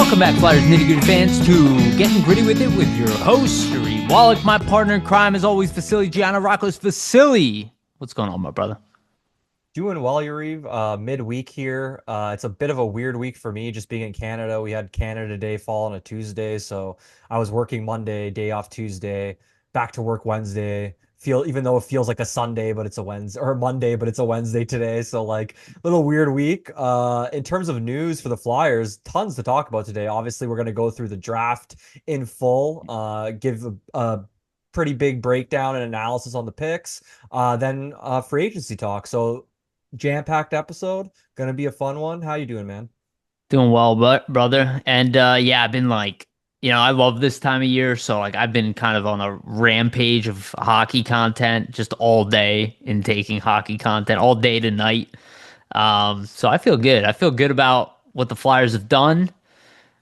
Welcome back, Flyers Nitty Gritty fans, to Getting Gritty with It with your host, Yariv. Wolok, my partner in crime, as always, Vasili, Gianarakos. Vasili, what's going on, my brother? Doing well, Yariv. Midweek here. It's a bit of a weird week for me just being in Canada. We had Canada Day fall on a Tuesday, so I was working Monday, day off Tuesday, back to work Wednesday. Even though it feels like a Sunday, but it's a Wednesday or Monday, but it's a Wednesday today. So like little weird week. In terms of news for the Flyers, tons to talk about today. Obviously, we're gonna go through the draft in full, give a pretty big breakdown and analysis on the picks. Then free agency talk. So jam-packed episode. Gonna be a fun one. How you doing, man? Doing well, but brother. And yeah, I've been I love this time of year, so like I've been kind of on a rampage of hockey content just all day, in taking hockey content all day to night. So I feel good. I feel good about what the Flyers have done.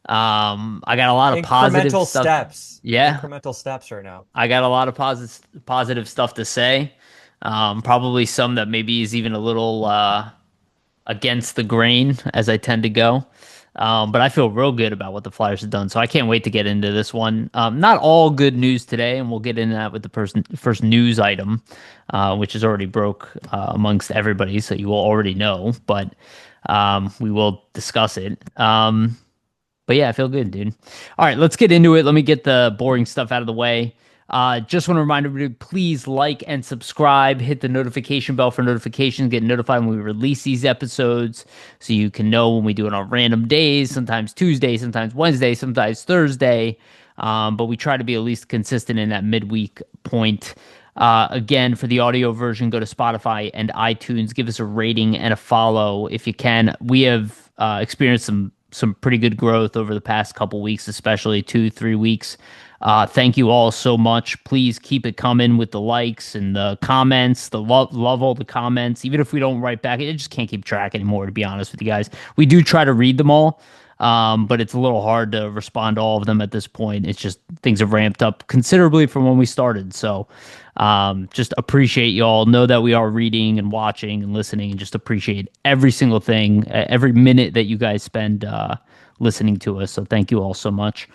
I got a lot of positive Incremental stuff. steps. Yeah, Incremental steps right now. I got a lot of positive stuff to say. Probably some that maybe is even a little against the grain, as I tend to go. But I feel real good about what the Flyers have done, so I can't wait to get into this one. Not all good news today, and we'll get into that with the first news item, which is already broke amongst everybody, so you will already know. But we will discuss it. But yeah, I feel good, dude. All right, let's get into it. Let me get the boring stuff out of the way. Just want to remind everybody, please like and subscribe. Hit the notification bell for notifications. Get notified when we release these episodes so you can know when we do it on random days, sometimes Tuesday, sometimes Wednesday, sometimes Thursday. But we try to be at least consistent in that midweek point. Again, for the audio version, go to Spotify and iTunes. Give us a rating and a follow if you can. We have experienced some pretty good growth over the past couple weeks, especially 2-3 weeks. Thank you all so much. Please keep it coming with the likes and the comments. Love all the comments. Even if we don't write back, I just can't keep track anymore, to be honest with you guys. We do try to read them all, but it's a little hard to respond to all of them at this point. It's just things have ramped up considerably from when we started. So just appreciate you all. Know that we are reading and watching and listening, and just appreciate every single thing, every minute that you guys spend listening to us. So thank you all so much.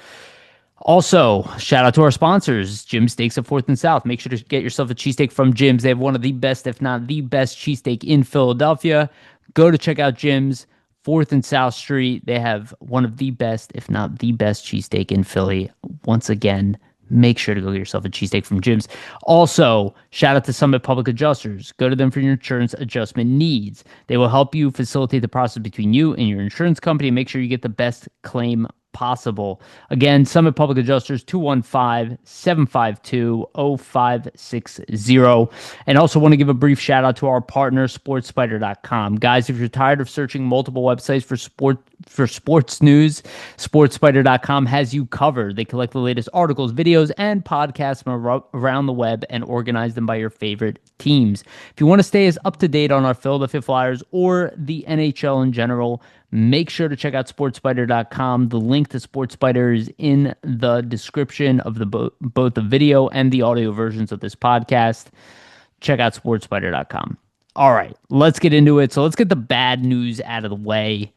Also, shout out to our sponsors, Jim's Steaks at 4th and South. Make sure to get yourself a cheesesteak from Jim's. They have one of the best, if not the best, cheesesteak in Philadelphia. Go to check out Jim's, 4th and South Street. They have one of the best, if not the best, cheesesteak in Philly. Once again, make sure to go get yourself a cheesesteak from Jim's. Also, shout out to Summit Public Adjusters. Go to them for your insurance adjustment needs. They will help you facilitate the process between you and your insurance company and make sure you get the best claim possible. Again, Summit Public Adjusters, 215-752-0560. And also want to give a brief shout out to our partner, SportsSpider.com. Guys, if you're tired of searching multiple websites for sports news, SportsSpider.com has you covered. They collect the latest articles, videos, and podcasts from around the web and organize them by your favorite teams. If you want to stay as up to date on our Philadelphia Flyers or the NHL in general, make sure to check out SportsSpider.com. The link to SportsSpider is in the description of both the video and the audio versions of this podcast. Check out SportsSpider.com. All right, let's get into it. So let's get the bad news out of the way.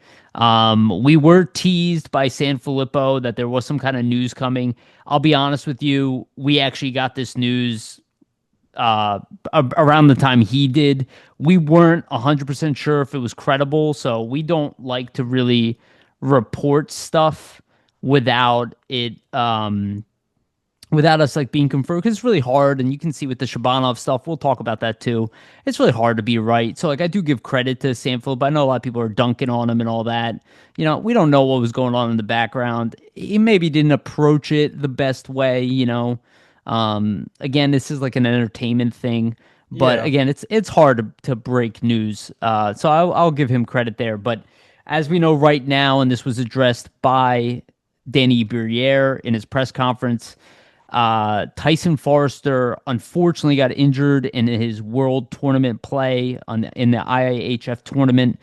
We were teased by Sanfilippo that there was some kind of news coming. I'll be honest with you, we actually got this news around the time he did. We weren't 100% sure if it was credible, so we don't like to really report stuff without it without us like being confirmed, because it's really hard. And you can see with the Shabbanov stuff, we'll talk about that too, it's really hard to be right. So like I do give credit to Sanfilippo, but I know a lot of people are dunking on him and all that. We don't know what was going on in the background. He maybe didn't approach it the best way. Again, this is like an entertainment thing, but Yeah. again, it's hard to break news. So I'll give him credit there. But as we know right now, and this was addressed by Danny Briere in his press conference, Tyson Forrester unfortunately got injured in his world tournament play in the IIHF tournament.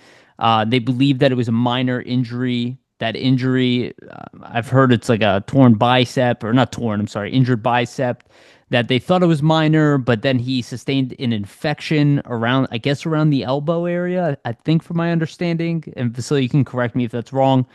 They believe that it was a minor injury. That injury, I've heard it's like a torn bicep, or not torn, I'm sorry, injured bicep, that they thought it was minor, but then he sustained an infection around the elbow area, I think, from my understanding. And Vasily, you can correct me if that's wrong.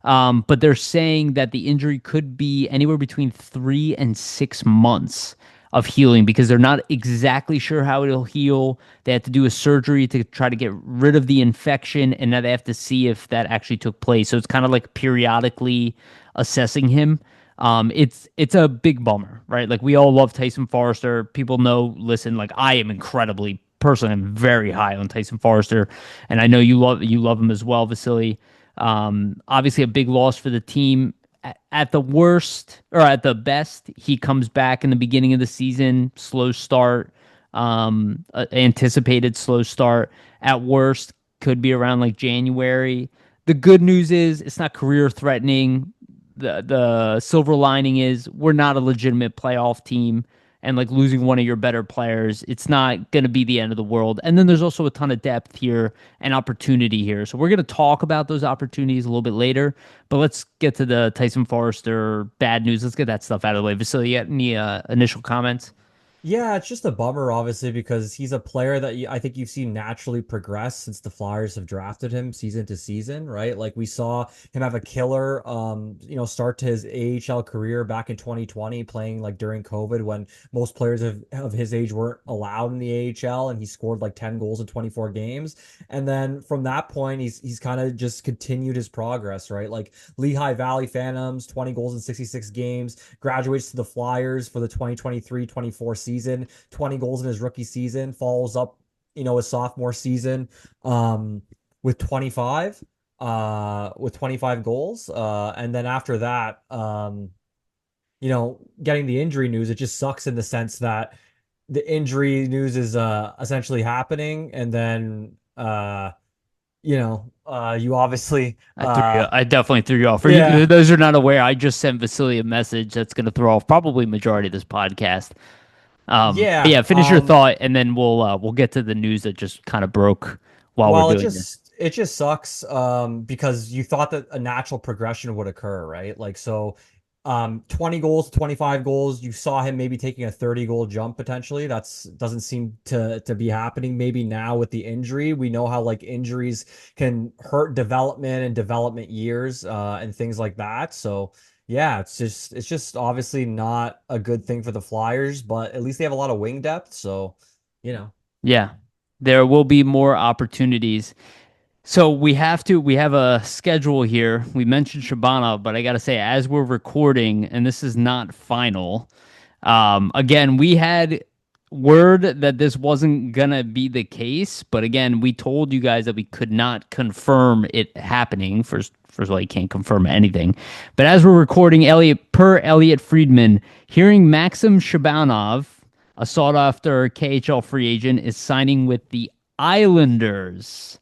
But they're saying that the injury could be anywhere between 3 and 6 months of healing because they're not exactly sure how it'll heal. They have to do a surgery to try to get rid of the infection, and now they have to see if that actually took place. So it's kind of like periodically assessing him. It's a big bummer, right? Like we all love Tyson Forrester. People know, listen, like I am incredibly personally, I'm very high on Tyson Forrester, and I know you love him as well, Vasili. Obviously, a big loss for the team. At the worst or at the best, he comes back in the beginning of the season, slow start, anticipated slow start. At worst, could be around like January. The good news is it's not career threatening. The silver lining is we're not a legitimate playoff team, and like losing one of your better players, it's not going to be the end of the world. And then there's also a ton of depth here and opportunity here. So we're going to talk about those opportunities a little bit later, but let's get to the Tyson Forrester bad news. Let's get that stuff out of the way. Vasily, you got any initial comments? Yeah, it's just a bummer, obviously, because he's a player that I think you've seen naturally progress since the Flyers have drafted him season to season, right? Like we saw him have a killer, start to his AHL career back in 2020, playing like during COVID when most players of his age weren't allowed in the AHL, and he scored like 10 goals in 24 games. And then from that point, he's kind of just continued his progress, right? Like Lehigh Valley Phantoms, 20 goals in 66 games, graduates to the Flyers for the 2023-24 season, 20 goals in his rookie season, follows up, his sophomore season with 25 with 25 goals. And then after that, getting the injury news, it just sucks in the sense that the injury news is essentially happening, and then you obviously I definitely threw you off. For you, yeah. those who are not aware, I just sent Vasily a message that's going to throw off probably majority of this podcast. But Yeah. yeah, finish your thought, and then we'll get to the news that just kind of broke while we're Well, doing this. it just sucks because you thought that a natural progression would occur, right? Like so 20 goals, 25 goals, you saw him maybe taking a 30 goal jump potentially. That's doesn't seem to be happening maybe now with the injury. We know how like injuries can hurt development and development years and things like that. So yeah, it's just obviously not a good thing for the Flyers, but at least they have a lot of wing depth, so you know. Yeah, there will be more opportunities. So we have a schedule here. We mentioned Shabbanov, but I gotta say, as we're recording, and this is not final. Again, we had word that this wasn't gonna be the case, but again, we told you guys that we could not confirm it happening. First of all, you can't confirm anything. But as we're recording, Elliot Friedman, hearing Maxim Shabbanov, a sought-after KHL free agent, is signing with the Islanders.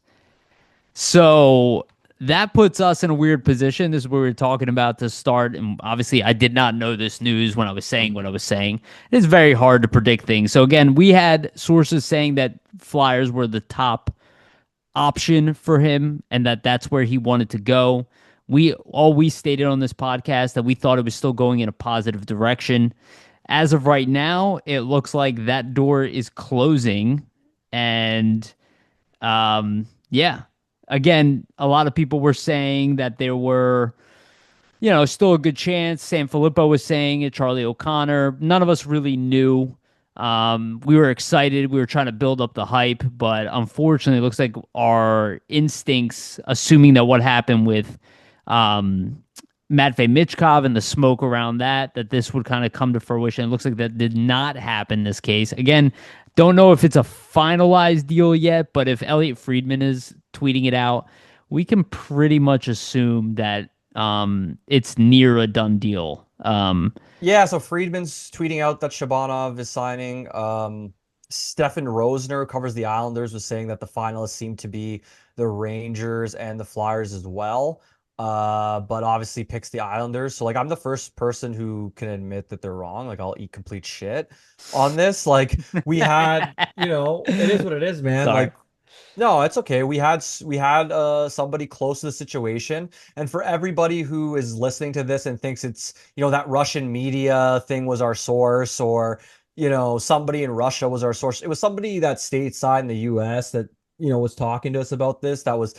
So that puts us in a weird position. This is what we were talking about to start. And obviously, I did not know this news when I was saying what I was saying. It's very hard to predict things. So, again, we had sources saying that Flyers were the top option for him and that that's where he wanted to go. We stated on this podcast that we thought it was still going in a positive direction. As of right now, it looks like that door is closing. And yeah. Again, a lot of people were saying that there were, still a good chance. Sam Filippo was saying it, Charlie O'Connor. None of us really knew. We were excited. We were trying to build up the hype, but unfortunately, it looks like our instincts, assuming that what happened with Matvey Michkov and the smoke around that this would kind of come to fruition. It looks like that did not happen in this case. Again, don't know if it's a finalized deal yet, but if Elliot Friedman is tweeting it out, we can pretty much assume that it's near a done deal. Yeah, so Friedman's tweeting out that Shabbanov is signing. Stefan Rosner, who covers the Islanders, was saying that the finalists seem to be the Rangers and the Flyers as well. But obviously picks the Islanders. So like I'm the first person who can admit that they're wrong. Like I'll eat complete shit on this. Like we had, it is what it is, man. Sorry. Like no, it's okay. We had somebody close to the situation, and for everybody who is listening to this and thinks it's that Russian media thing was our source, or somebody in Russia was our source. It was somebody that stateside in the U.S. that was talking to us about this. That was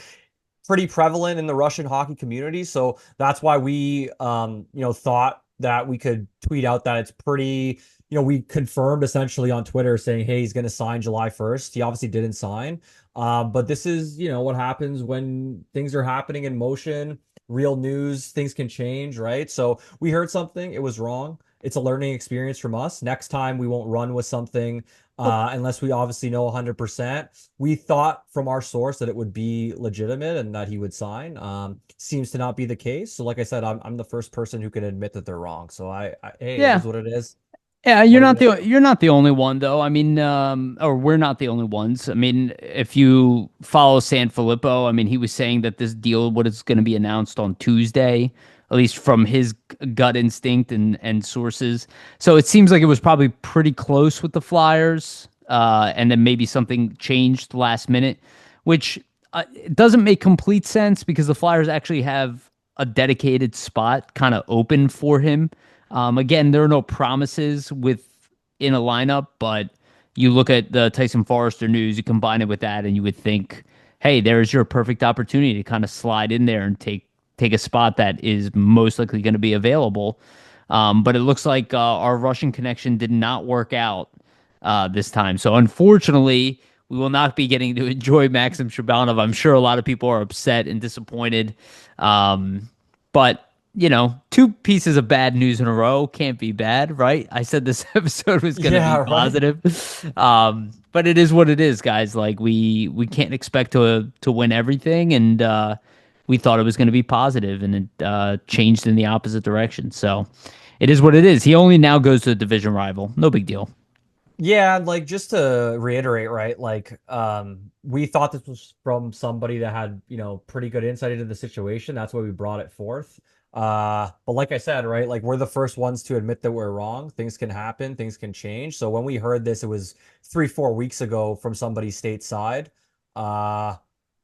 pretty prevalent in the Russian hockey community. So that's why we, thought that we could tweet out that it's pretty, we confirmed essentially on Twitter saying, hey, he's going to sign July 1st. He obviously didn't sign. But this is, what happens when things are happening in motion, real news, things can change, right? So we heard something, it was wrong. It's a learning experience from us. Next time we won't run with something unless we obviously know 100%. We thought from our source that it would be legitimate and that he would sign. Seems to not be the case. So, like I said, I'm the first person who can admit that they're wrong. So hey, it Yeah. is what it is. Yeah, What are we gonna do? you're not the only one though. I mean, or we're not the only ones. I mean, if you follow San Filippo, I mean, he was saying that this deal what is going to be announced on Tuesday, at least from his gut instinct and sources. So it seems like it was probably pretty close with the Flyers, and then maybe something changed last minute, which it doesn't make complete sense because the Flyers actually have a dedicated spot kind of open for him. Again, there are no promises with in a lineup, but you look at the Tyson Forrester news, you combine it with that, and you would think, hey, there's your perfect opportunity to kind of slide in there and take a spot that is most likely going to be available. But it looks like our Russian connection did not work out this time. So unfortunately, we will not be getting to enjoy Maxim Shabbanov. I'm sure a lot of people are upset and disappointed. But two pieces of bad news in a row can't be bad, right? I said this episode was going to Yeah, be right. positive. But it is what it is, guys. Like we can't expect to win everything, and we thought it was going to be positive, and it changed in the opposite direction. So it is what it is. He only now goes to a division rival. No big deal. Yeah, like just to reiterate, right? Like, we thought this was from somebody that had, pretty good insight into the situation. That's why we brought it forth. But like I said, right, like we're the first ones to admit that we're wrong. Things can happen, things can change. So when we heard this, it was 3, 4 weeks ago from somebody stateside. Uh,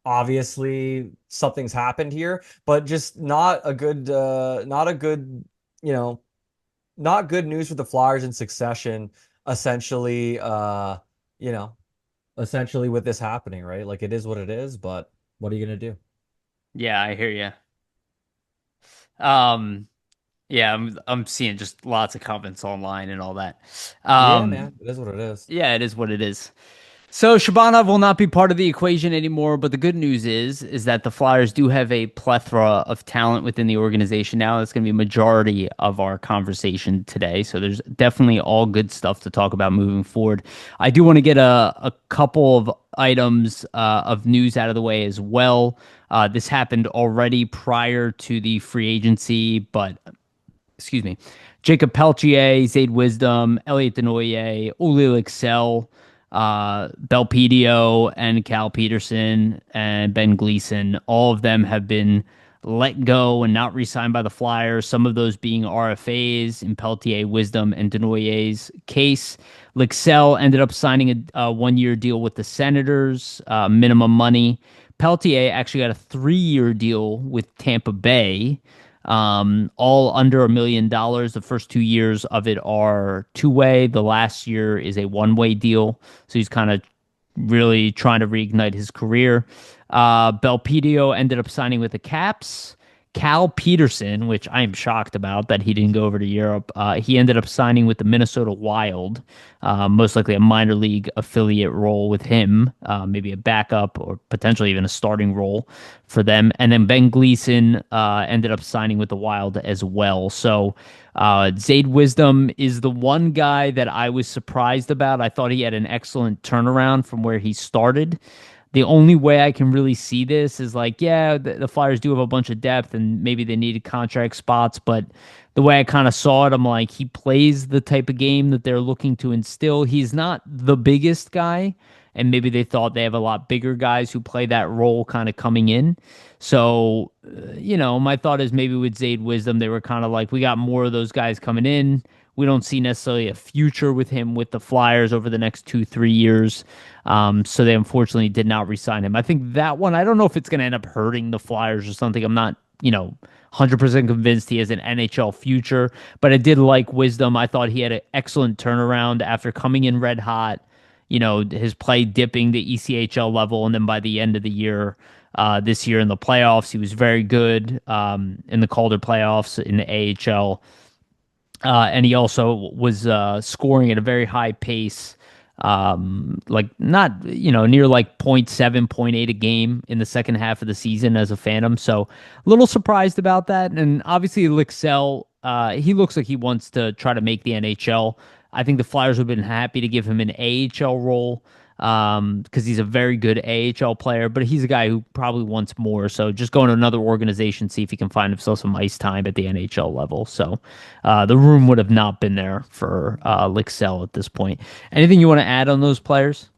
Obviously something's happened here, but just not a good, you know, not good news for the Flyers in succession, essentially, you know, essentially with this happening, right? Like it is what it is, but what are you gonna do? Yeah, I hear you. Um, yeah, I'm seeing just lots of comments online and all that. Yeah, Um, man, it is what it is. yeah, it is what it is. So Shabbanov will not be part of the equation anymore, but the good news is that the Flyers do have a plethora of talent within the organization now. That's going to be a majority of our conversation today. So there's definitely all good stuff to talk about moving forward. I do want to get a couple of items of news out of the way as well. This happened already prior to the free agency, but excuse me, Jacob Peltier, Zaid Wisdom, Elliot Denoyer, Uli Excel, Belpedio, and Cal Peterson and Ben Gleason. All of them have been let go and not re-signed by the Flyers. Some of those being RFAs in Peltier, Wisdom, and Denoyer's case. Lixell ended up signing a one-year deal with the Senators, minimum money. Peltier actually got a 3-year deal with Tampa Bay, all under $1 million. The first 2 years of it are two-way. The last year is a one-way deal. So he's kind of really trying to reignite his career. Belpedio ended up signing with the Caps. Cal Peterson, which I am shocked about that he didn't go over to Europe, he ended up signing with the Minnesota Wild, most likely a minor league affiliate role with him, maybe a backup or potentially even a starting role for them. And then Ben Gleason ended up signing with the Wild as well. So Zaid Wisdom is the one guy that I was surprised about. I thought he had an excellent turnaround from where he started. The only way I can really see this is like, yeah, the Flyers do have a bunch of depth and maybe they needed contract spots, but the way I kind of saw it, I'm like, he plays the type of game that they're looking to instill. He's not the biggest guy, and maybe they thought they have a lot bigger guys who play that role kind of coming in. So, my thought is maybe with Zaid Wisdom, they were kind of like, we got more of those guys coming in. We don't see necessarily a future with him with the Flyers over the next 2, 3 years. So they unfortunately did not re-sign him. I think that one, I don't know if it's going to end up hurting the Flyers or something. I'm not, 100% convinced he has an NHL future, but I did like Wisdom. I thought he had an excellent turnaround after coming in red hot, his play dipping the ECHL level. And then by the end of the year, this year in the playoffs. He was very good in the Calder playoffs in the AHL. And he also was scoring at a very high pace, like not, near like point 0.7, point 0.8 a game in the second half of the season as a Phantom. So a little surprised about that. And obviously, Lixell, he looks like he wants to try to make the NHL. I think the Flyers would have been happy to give him an AHL role because he's a very good AHL player, but he's a guy who probably wants more. So just going to another organization, see if he can find himself some ice time at the NHL level. So the room would have not been there for Lixell at this point. Anything you want to add on those players?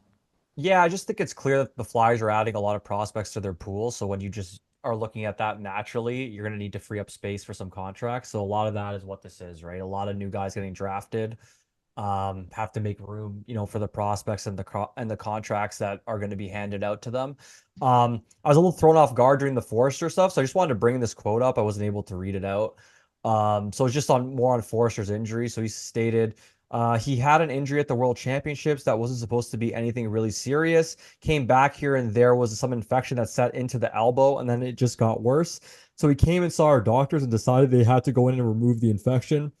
Yeah, I just think it's clear that the Flyers are adding a lot of prospects to their pool. So when you just are looking at that naturally, you're going to need to free up space for some contracts. So a lot of that is what this is, right? A lot of new guys getting drafted, have to make room, for the prospects and the contracts that are going to be handed out to them. I was a little thrown off guard during the Forrester stuff, so I just wanted to bring this quote up. I wasn't able to read it out. So it's just on Forrester's injury. So he stated, he had an injury at the World Championships that wasn't supposed to be anything really serious. Came back here and there was some infection that set into the elbow, and then it just got worse. So he came and saw our doctors and decided they had to go in and remove the infection.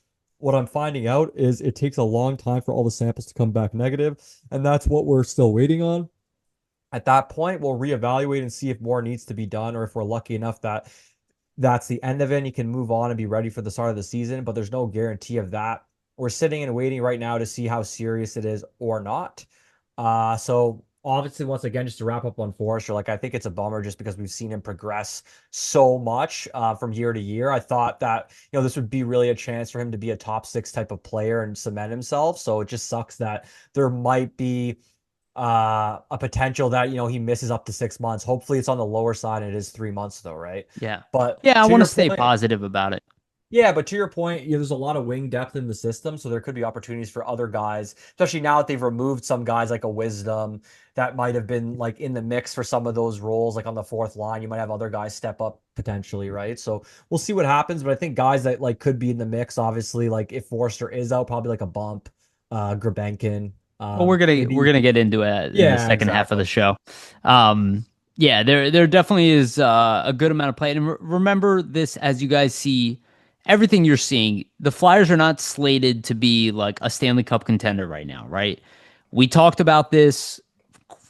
What I'm finding out is it takes a long time for all the samples to come back negative, and that's what we're still waiting on. At that point, we'll reevaluate and see if more needs to be done, or if we're lucky enough that that's the end of it and you can move on and be ready for the start of the season, but there's no guarantee of that. We're sitting and waiting right now to see how serious it is or not. So obviously, once again, just to wrap up on Forrester, like I think it's a bummer just because we've seen him progress so much from year to year. I thought that this would be really a chance for him to be a top six type of player and cement himself. So it just sucks that there might be a potential that he misses up to 6 months. Hopefully, it's on the lower side and it is 3 months though, right? Yeah. But Yeah, I to want to your stay point, positive about it. yeah, but to your point, there's a lot of wing depth in the system, so there could be opportunities for other guys, especially now that they've removed some guys like a Wisdom that might have been like in the mix for some of those roles, like on the fourth line. You might have other guys step up potentially, right? So we'll see what happens, but I think guys that like could be in the mix, obviously, like if Forster is out, probably like a bump, Grabenkin, Well, we're maybe. gonna get into it in the Yeah, second half of the exactly. show. Yeah, there definitely is a good amount of play. And remember this, as you guys see, everything you're seeing, the Flyers are not slated to be like a Stanley Cup contender right now, right? We talked about this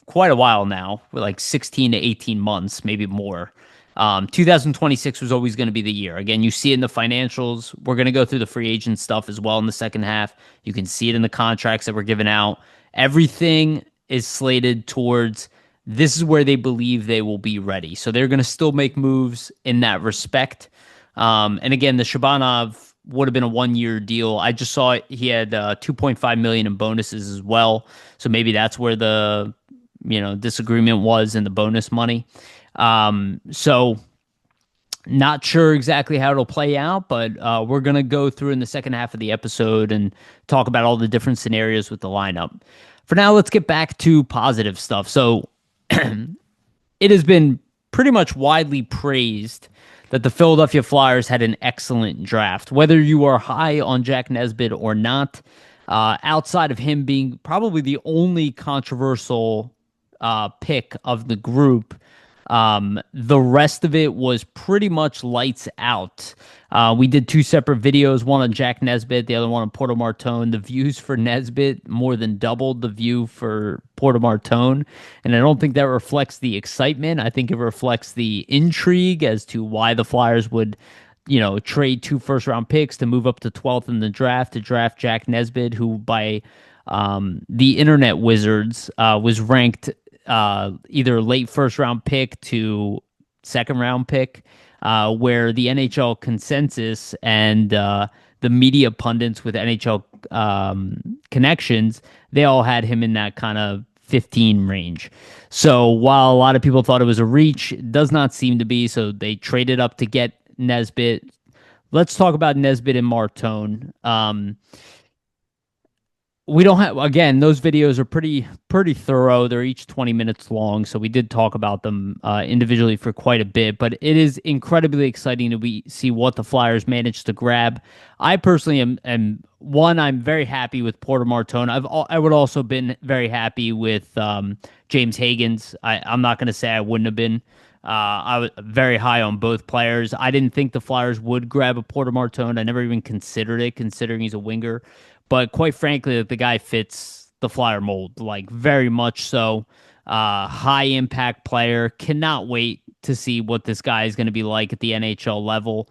quite a while now, for like 16 to 18 months, maybe more. 2026 was always going to be the year. Again, you see it in the financials. We're going to go through the free agent stuff as well in the second half. You can see it in the contracts that were given out. Everything is slated towards this is where they believe they will be ready. So they're going to still make moves in that respect. And again, the Shabbanov would have been a 1 year deal. I just saw it. He had 2.5 million in bonuses as well. So maybe that's where the disagreement was in the bonus money. So not sure exactly how it'll play out, but we're gonna go through in the second half of the episode and talk about all the different scenarios with the lineup. For now, let's get back to positive stuff. So it has been pretty much widely praised that the Philadelphia Flyers had an excellent draft. Whether you are high on Jack Nesbitt or not, outside of him being probably the only controversial pick of the group, the rest of it was pretty much lights out. We did two separate videos, one on Jack Nesbitt, the other one on Porto Martone. The views for Nesbitt more than doubled the view for Porto Martone. And I don't think that reflects the excitement. I think it reflects the intrigue as to why the Flyers would, trade two first round picks to move up to 12th in the draft to draft Jack Nesbitt, who by the internet wizards was ranked either late first round pick to second round pick, where the NHL consensus and the media pundits with NHL connections, they all had him in that kind of 15 range. So while a lot of people thought it was a reach, it does not seem to be. So they traded up to get Nesbitt. Let's talk about Nesbitt and Martone. We don't have, again, those videos are pretty thorough. They're each 20 minutes long, so we did talk about them individually for quite a bit, but it is incredibly exciting to see what the Flyers managed to grab. I personally am one, I'm very happy with Porter Martone. I would also been very happy with James Hagens. I'm not going to say I wouldn't have been. I was very high on both players. I didn't think the Flyers would grab a Porter Martone. I never even considered it, considering he's a winger. But quite frankly, the guy fits the Flyer mold, like very much so. High impact player. Cannot wait to see what this guy is going to be like at the NHL level.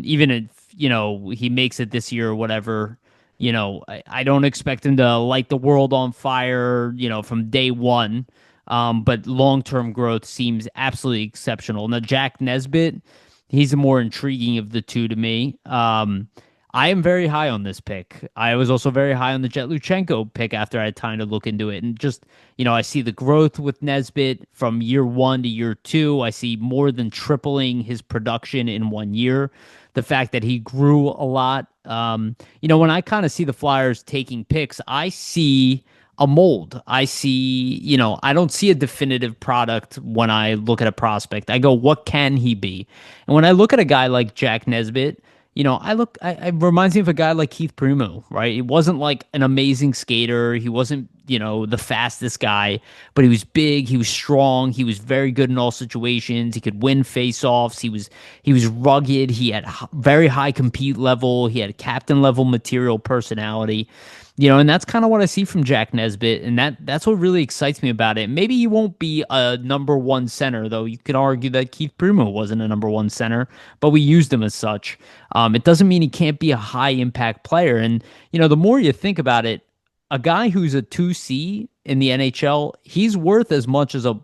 Even if, he makes it this year or whatever, I don't expect him to light the world on fire, from day one. But long term growth seems absolutely exceptional. Now, Jack Nesbitt, he's the more intriguing of the two to me. I am very high on this pick. I was also very high on the Jet Luchenko pick after I had time to look into it. And just, I see the growth with Nesbitt from year one to year two. I see more than tripling his production in 1 year. The fact that he grew a lot. When I kind of see the Flyers taking picks, I see a mold. I see, I don't see a definitive product when I look at a prospect. I go, what can he be? And when I look at a guy like Jack Nesbitt, it reminds me of a guy like Keith Primo, right? He wasn't like an amazing skater. He wasn't, the fastest guy, but he was big. He was strong. He was very good in all situations. He could win faceoffs. He was rugged. He had very high compete level. He had captain level material personality. And that's kind of what I see from Jack Nesbitt, and that's what really excites me about it. Maybe he won't be a number one center, though. You could argue that Keith Primo wasn't a number one center, but we used him as such. It doesn't mean he can't be a high impact player. And the more you think about it, a guy who's a 2C in the NHL, he's worth as much as a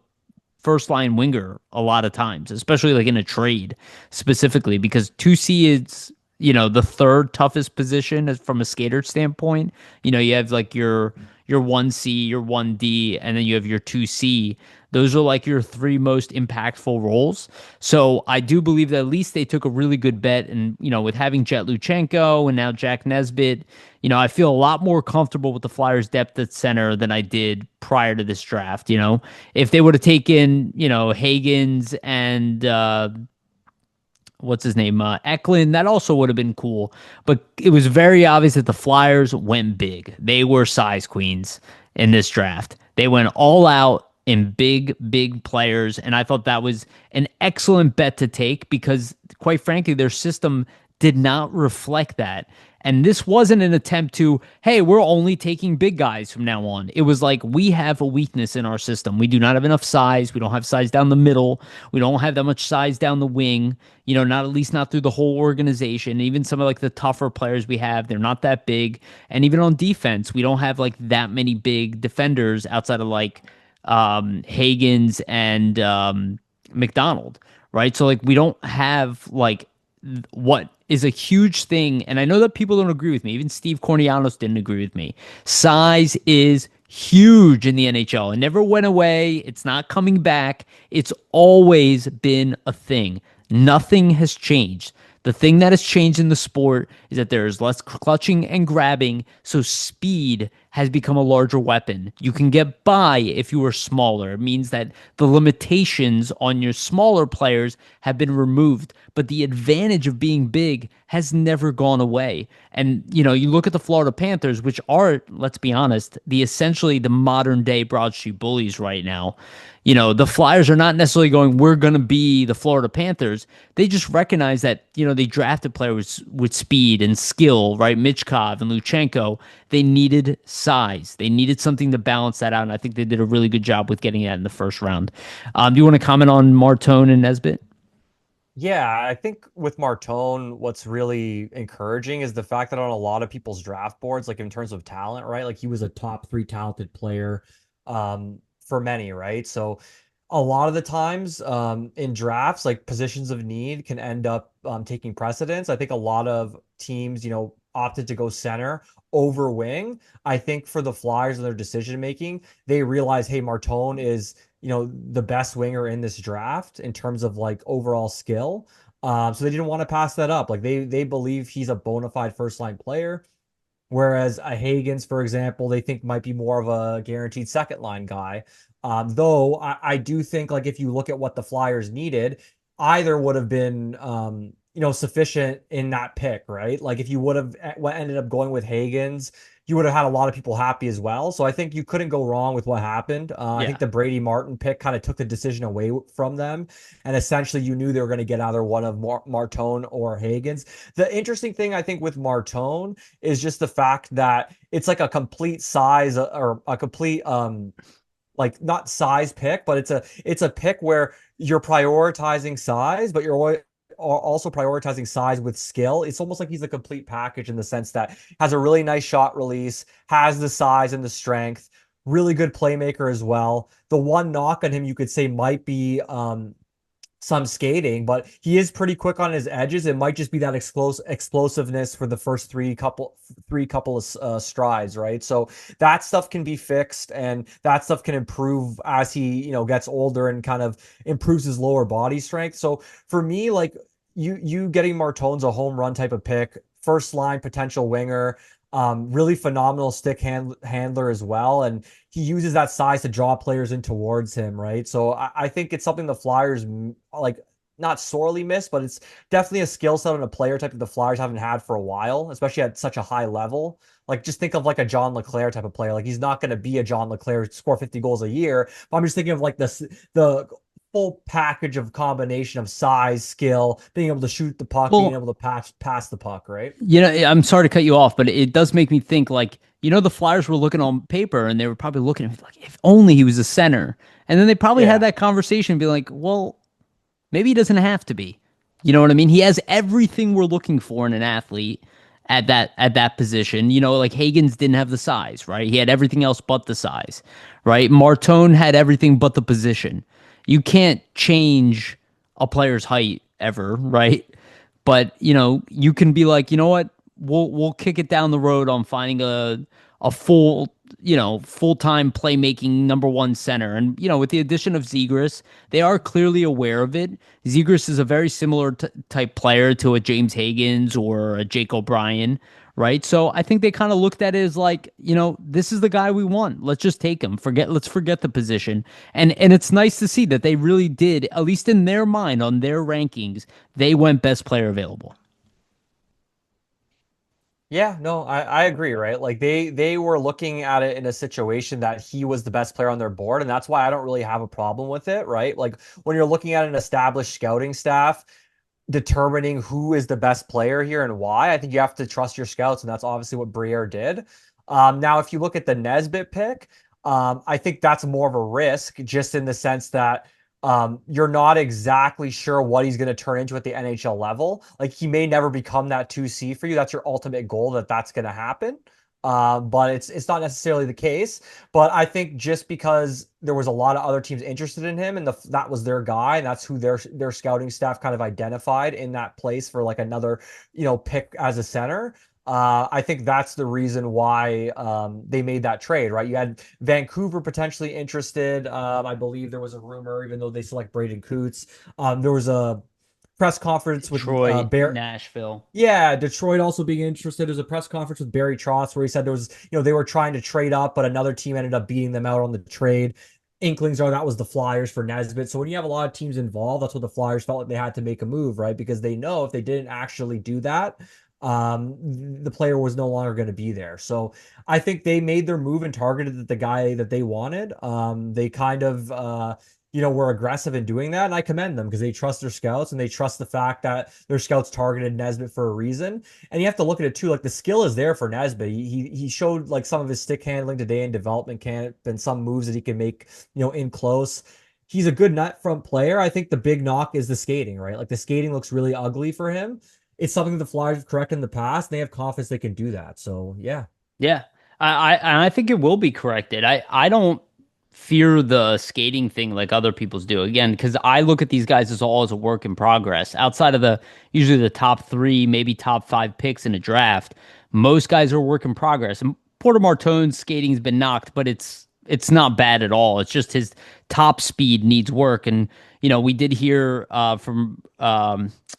first line winger a lot of times, especially like in a trade specifically, because 2C is, the third toughest position from a skater standpoint. You have like your 1C, your 1D, and then you have your 2C. Those are like your three most impactful roles. So I do believe that at least they took a really good bet. And, with having Jet Luchenko and now Jack Nesbitt, I feel a lot more comfortable with the Flyers' depth at center than I did prior to this draft. If they would have taken, Hagens and, what's his name, Eklund, that also would have been cool. But it was very obvious that the Flyers went big. They were size queens in this draft. They went all out in big, big players. And I thought that was an excellent bet to take because, quite frankly, their system did not reflect that. And this wasn't an attempt to, hey, we're only taking big guys from now on. It was like, we have a weakness in our system. We do not have enough size. We don't have size down the middle. We don't have that much size down the wing, not at least not through the whole organization. Even some of like the tougher players we have, they're not that big. And even on defense, we don't have like that many big defenders outside of like Hagens and McDonald, right? So like we don't have like what is a huge thing, and I know that people don't agree with me. Even Steve Kornianos didn't agree with me. Size is huge in the NHL. It never went away. It's not coming back. It's always been a thing. Nothing has changed. The thing that has changed in the sport is that there is less clutching and grabbing, so speed has become a larger weapon. You can get by if you are smaller. It means that the limitations on your smaller players have been removed, but the advantage of being big has never gone away. And, you look at the Florida Panthers, which are, let's be honest, essentially the modern day Broad Street Bullies right now. The Flyers are not necessarily going, we're going to be the Florida Panthers. They just recognize that, they drafted players with speed and skill, right? Michkov and Luchenko. They needed size. They needed something to balance that out. And I think they did a really good job with getting that in the first round. Do you want to comment on Martone and Nesbitt? Yeah, I think with Martone, what's really encouraging is the fact that on a lot of people's draft boards, like in terms of talent, right? Like he was a top three talented player for many, right? So a lot of the times in drafts, like positions of need can end up taking precedence. I think a lot of teams, opted to go center over wing. I think for the Flyers and their decision making, they realize, hey, Martone is the best winger in this draft in terms of like overall skill. So they didn't want to pass that up. Like they believe he's a bona fide first line player. Whereas a Hagens, for example, they think might be more of a guaranteed second line guy. Though I do think like if you look at what the Flyers needed, either would have been sufficient in that pick, right? Like if you would have ended up going with Hagens, you would have had a lot of people happy as well. So I think you couldn't go wrong with what happened. I think Yeah. the Brady Martin pick kind of took the decision away from them, and essentially you knew they were going to get either one of Martone or Higgins. The interesting thing I think with Martone is just the fact that it's like a complete size or a complete like not size pick, but it's a pick where you're prioritizing size, but you're also prioritizing size with skill. It's almost like he's a complete package in the sense that has a really nice shot release, has the size and the strength, really good playmaker as well. The one knock on him you could say might be some skating, but he is pretty quick on his edges. It might just be that explosiveness for the first three couple of strides, right? So that stuff can be fixed, and that stuff can improve as he gets older and kind of improves his lower body strength. So for me, like you getting Martone's a home run type of pick, first line potential winger. Really phenomenal handler as well, and he uses that size to draw players in towards him, right? So I think it's something the Flyers like not sorely miss, but it's definitely a skill set and a player type that the Flyers haven't had for a while, especially at such a high level. Like just think of like a John LeClair type of player. Like he's not going to be a John LeClair score 50 goals a year, but I'm just thinking of like the full package of combination of size, skill, being able to shoot the puck, being Well, able to pass the puck, right? I'm sorry to cut you off, but it does make me think like, the Flyers were looking on paper and they were probably looking at me like, if only he was a center. And then they probably had Yeah. that conversation and be like, well, maybe he doesn't have to be. You know what I mean? He has everything we're looking for in an athlete at that position. Like Hagens didn't have the size, right? He had everything else but the size, right? Martone had everything but the position. You can't change a player's height ever, right? But you can be like, you know what? We'll kick it down the road on finding a full-time playmaking number one center. And with the addition of Zegras, they are clearly aware of it. Zegras is a very similar type player to a James Higgins or a Jake O'Brien, right? So I think they kind of looked at it as like, this is the guy we want. Let's just take him. Let's forget the position. And it's nice to see that they really did, at least in their mind, on their rankings, they went best player available. Yeah, no, I agree, right? Like they were looking at it in a situation that he was the best player on their board, and that's why I don't really have a problem with it, right? Like when you're looking at an established scouting staff determining who is the best player here and why, I think you have to trust your scouts, and that's obviously what Briere did. Now, if you look at the Nesbitt pick, I think that's more of a risk, just in the sense that you're not exactly sure what he's going to turn into at the NHL level. Like he may never become that 2C for you. That's your ultimate goal, that's going to happen. But it's not necessarily the case. But I think just because there was a lot of other teams interested in him, and that was their guy, and that's who their scouting staff kind of identified in that place for like another pick as a center. I think that's the reason why they made that trade, right? You had Vancouver potentially interested. I believe there was a rumor, even though they select Braden Coots. There was a press conference with Detroit, Bear. Nashville. Yeah, Detroit also being interested. There's a press conference with Barry Trotz where he said there was, they were trying to trade up, but another team ended up beating them out on the trade. Inklings are that was the Flyers for Nesbitt. So when you have a lot of teams involved, that's what the Flyers felt like they had to make a move, right? Because they know if they didn't actually do that, the player was no longer going to be there. So I think they made their move and targeted the guy that they wanted. They kind of were aggressive in doing that, and I commend them because they trust their scouts and they trust the fact that their scouts targeted Nesbitt for a reason. And you have to look at it too, like the skill is there for Nesbitt. He showed like some of his stick handling today in development camp and some moves that he can make, in close. He's a good net front player. I think the big knock is the skating, right? Like the skating looks really ugly for him. It's something that the Flyers have corrected in the past, and they have confidence they can do that. So yeah. Yeah. I think it will be corrected. I don't fear the skating thing like other people's do. Again, because I look at these guys as all as a work in progress. Outside of the usually the top three, maybe top five picks in a draft, most guys are a work in progress. And Porter Martone's skating's been knocked, but it's not bad at all. It's just his top speed needs work. And we did hear from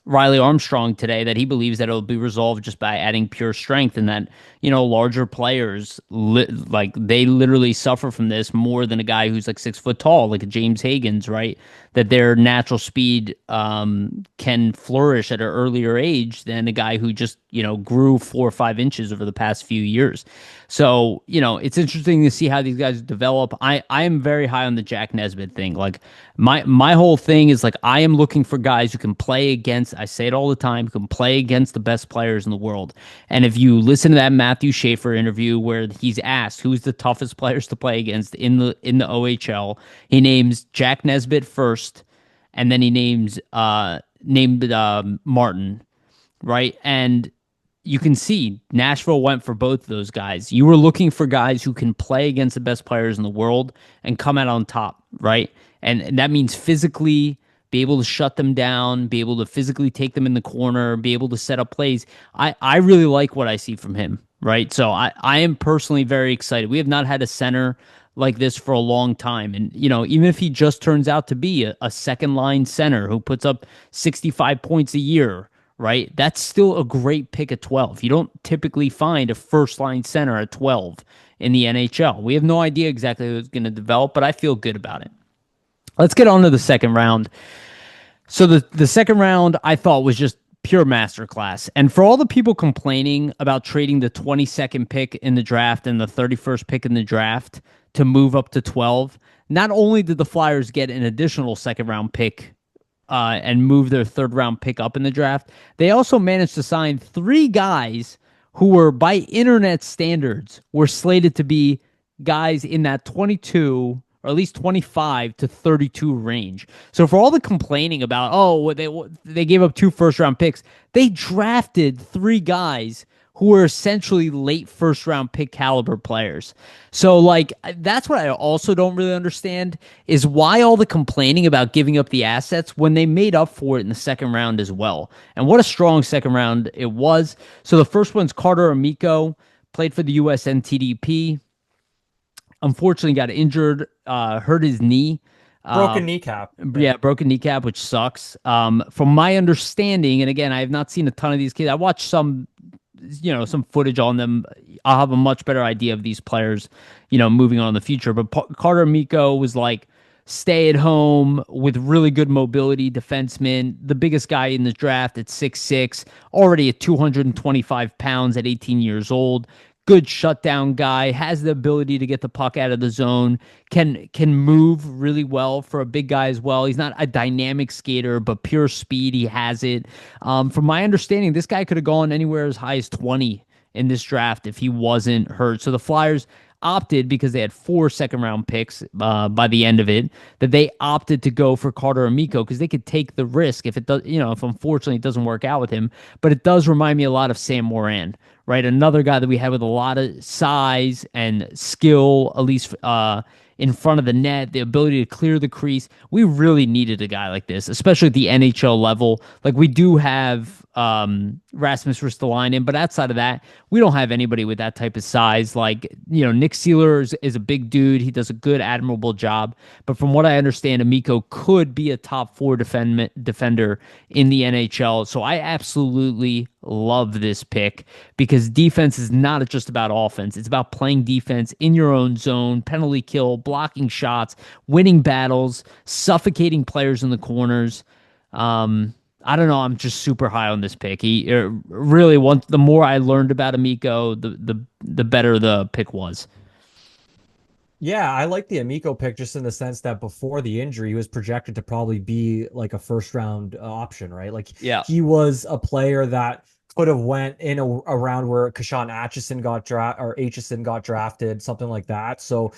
Riley Armstrong today that he believes that it'll be resolved just by adding pure strength, and that larger players like they literally suffer from this more than a guy who's like 6 foot tall, like a James Higgins, right? That their natural speed can flourish at an earlier age than a guy who just grew 4 or 5 inches over the past few years. So, it's interesting to see how these guys develop. I am very high on the Jack Nesbitt thing. Like my whole thing is like I am looking for guys who can play against, I say it all the time, who can play against the best players in the world. And if you listen to that Matthew Schaefer interview where he's asked who's the toughest players to play against in the OHL, he names Jack Nesbitt first, and then he named Martin, right? And you can see Nashville went for both of those guys. You were looking for guys who can play against the best players in the world and come out on top, right? And that means physically be able to shut them down, be able to physically take them in the corner, be able to set up plays. I really like what I see from him, right? So I am personally very excited. We have not had a center like this for a long time. And, even if he just turns out to be a second line center who puts up 65 points a year, right? That's still a great pick at 12. You don't typically find a first line center at 12 in the NHL. We have no idea exactly who it's going to develop, but I feel good about it. Let's get on to the second round. So the second round I thought was just pure masterclass. And for all the people complaining about trading the 22nd pick in the draft and the 31st pick in the draft to move up to 12, not only did the Flyers get an additional second round pick and move their third round pick up in the draft, they also managed to sign 3 guys who were, by internet standards, were slated to be guys in that 22 or at least 25 to 32 range. So for all the complaining about, they gave up 2 first round picks, they drafted 3 guys who were essentially late first round pick caliber players. So like that's what I also don't really understand is why all the complaining about giving up the assets when they made up for it in the second round as well. And what a strong second round it was. So the first one's Carter Amico, played for the US NTDP. Unfortunately got injured, hurt his knee. Broken kneecap. Yeah, broken kneecap, which sucks. From my understanding, and again, I have not seen a ton of these kids. I watched some footage on them. I'll have a much better idea of these players, moving on in the future. But Carter Miko was like stay at home with really good mobility defenseman, the biggest guy in the draft at 6'6", already at 225 pounds at 18 years old. Good shutdown guy, has the ability to get the puck out of the zone, can move really well for a big guy as well. He's not a dynamic skater, but pure speed, he has it. From my understanding, this guy could have gone anywhere as high as 20 in this draft if he wasn't hurt. So the Flyers opted, because they had 4 second round picks by the end of it, that they opted to go for Carter Amico because they could take the risk if it does, if unfortunately it doesn't work out with him. But it does remind me a lot of Sam Morin, right? Another guy that we had with a lot of size and skill, at least in front of the net, the ability to clear the crease. We really needed a guy like this, especially at the NHL level. Like we do have Rasmus Ristolainen, but outside of that, we don't have anybody with that type of size. Like, Nick Seeler is a big dude. He does a good, admirable job. But from what I understand, Amico could be a top 4 defender in the NHL. So I absolutely love this pick because defense is not just about offense. It's about playing defense in your own zone, penalty kill, blocking shots, winning battles, suffocating players in the corners. I don't know. I'm just super high on this pick. He really the more I learned about Amico, the better the pick was. Yeah, I like the Amico pick just in the sense that before the injury, he was projected to probably be like a first round option, right? Like Yeah. he was a player that could have went in a round where Kashan Atchison got drafted, something like that. So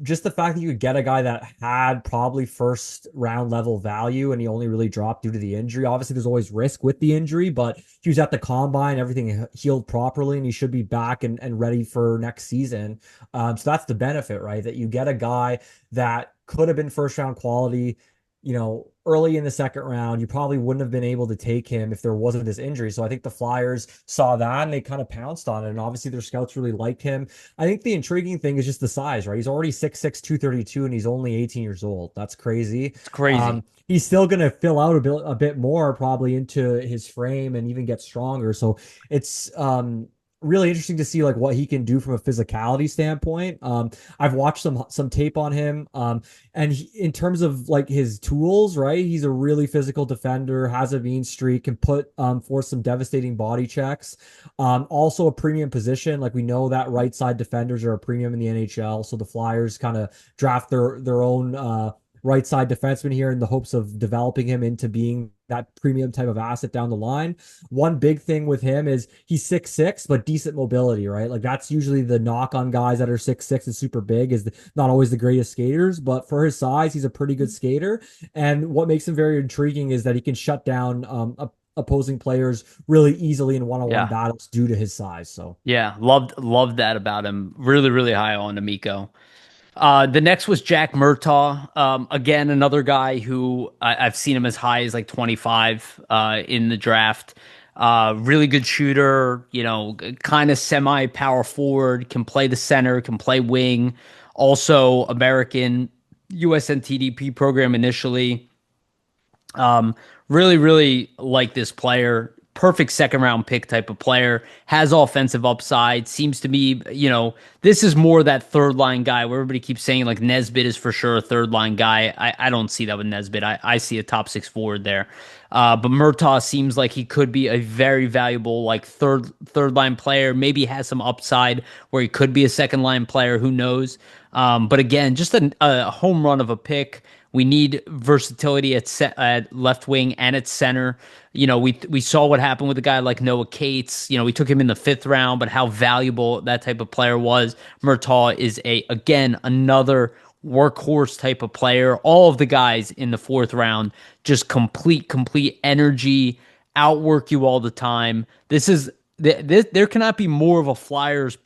just the fact that you could get a guy that had probably first round level value and he only really dropped due to the injury. Obviously, there's always risk with the injury, but he was at the combine, everything healed properly, and he should be back and ready for next season. So that's the benefit, right? That you get a guy that could have been first round quality, early in the second round. You probably wouldn't have been able to take him if there wasn't this injury. So I think the Flyers saw that and they kind of pounced on it. And obviously their scouts really liked him. I think the intriguing thing is just the size, right? He's already 6'6", 232, and he's only 18 years old. That's crazy. It's crazy. He's still going to fill out a bit more probably into his frame and even get stronger. So it's really interesting to see like what he can do from a physicality standpoint. I've watched some tape on him, and in terms of like his tools, right? He's a really physical defender, has a mean streak, can put force some devastating body checks. Also a premium position. Like we know that right side defenders are a premium in the NHL, so the Flyers kind of draft their own right side defenseman here in the hopes of developing him into being that premium type of asset down the line. One big thing with him is he's 6'6", but decent mobility, right? Like that's usually the knock on guys that are 6'6" and super big is not always the greatest skaters, but for his size, he's a pretty good skater. And what makes him very intriguing is that he can shut down opposing players really easily in one-on-one Yeah. battles due to his size. So Yeah, loved that about him. Really, really high on Amico. The next was Jack Murtaugh. Again, another guy who I've seen him as high as like 25 in the draft. Really good shooter, kind of semi power forward, can play the center, can play wing. Also, American USNTDP program initially. Um, really like this player. Perfect second round pick type of player. Has offensive upside. Seems to be, this is more that third line guy where everybody keeps saying like Nesbitt is for sure a third line guy. I don't see that with Nesbitt. I see a top six forward there. But Murtaugh seems like he could be a very valuable like third line player. Maybe has some upside where he could be a second line player. Who knows? But again, just a home run of a pick. We need versatility at left wing and at center. We saw what happened with a guy like Noah Cates. We took him in the fifth round, but how valuable that type of player was. Murtaugh is again another workhorse type of player. All of the guys in the fourth round just complete energy, outwork you all the time. There cannot be more of a Flyers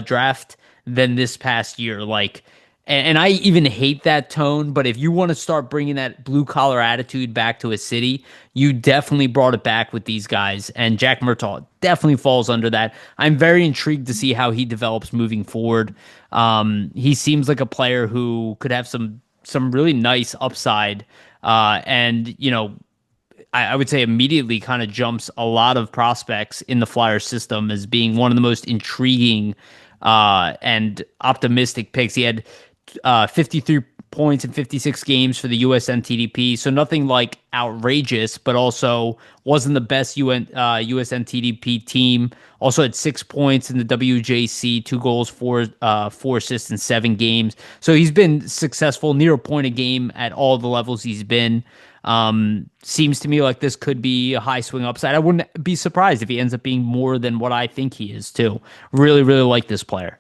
draft than this past year. Like, and I even hate that tone, but if you want to start bringing that blue collar attitude back to a city, you definitely brought it back with these guys. And Jack Murtaugh definitely falls under that. I'm very intrigued to see how he develops moving forward. He seems like a player who could have some really nice upside. And I would say immediately kind of jumps a lot of prospects in the Flyers system as being one of the most intriguing and optimistic picks. He had 53 points in 56 games for the USNTDP, so nothing like outrageous, but also wasn't the best USNTDP team. Also had 6 points in the WJC, 2 goals, four assists in 7 games. So he's been successful, near a point a game at all the levels he's been. Seems to me like this could be a high swing upside. I wouldn't be surprised if he ends up being more than what I think he is too. Really like this player.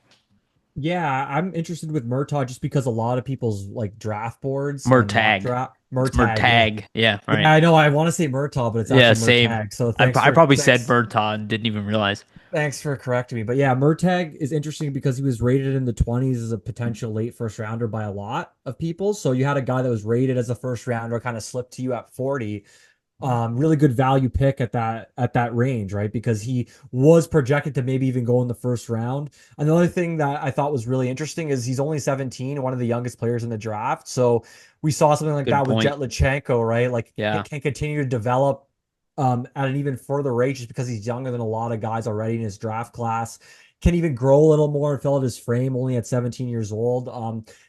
yeah, I'm interested with Murtaugh just because a lot of people's like draft boards and mock Murtag. draft It's Murtag, yeah. Murtag. Yeah, Yeah, right. I know I want to say Murtaugh, but it's Yeah, actually same. Murtag. So I probably said Murtaugh and didn't even realize. thanks for correcting me. But yeah, Murtag is interesting because he was rated in the 20s as a potential late first rounder by a lot of people. So you had a guy that was rated as a first rounder kind of slipped to you at 40. Really good value pick at that range, right? Because he was projected to maybe even go in the first round. Another thing that I thought was really interesting is he's only 17, one of the youngest players in the draft. So we saw something like Good that with point. Jet Lachenko, right? Like Yeah. can continue to develop at an even further rate just because he's younger than a lot of guys already in his draft class. Can even grow a little more and fill out his frame only at 17 years old.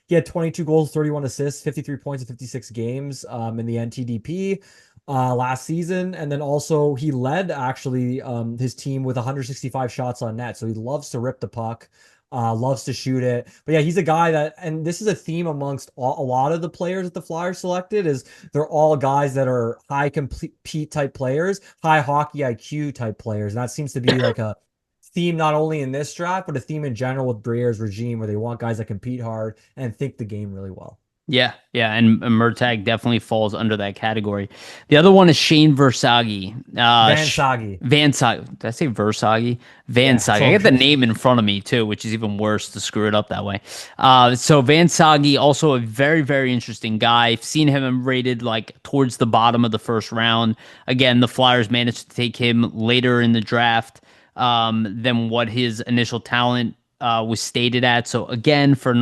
He had 22 goals, 31 assists, 53 points in 56 games in the NTDP last season. And then also he led actually his team with 165 shots on net. So he loves to rip the puck, loves to shoot it. But yeah, he's a guy that, and this is a theme amongst a lot of the players that the Flyers selected, is they're all guys that are high compete type players, high hockey IQ type players. And that seems to be like a theme not only in this draft, but a theme in general with Briere's regime where they want guys that compete hard and think the game really well. Yeah, and Murtag definitely falls under that category. The other one is Shane Versagi. Van Sagi. Van Sagi. Did I say Versagi? Van Yeah, it's Sagi. I all get the good. name in front of me too, which is even worse to screw it up that way. So Van Sagi, also a very interesting guy. I've seen him rated like towards the bottom of the first round. Again, the Flyers managed to take him later in the draft than what his initial talent was stated at. So again, for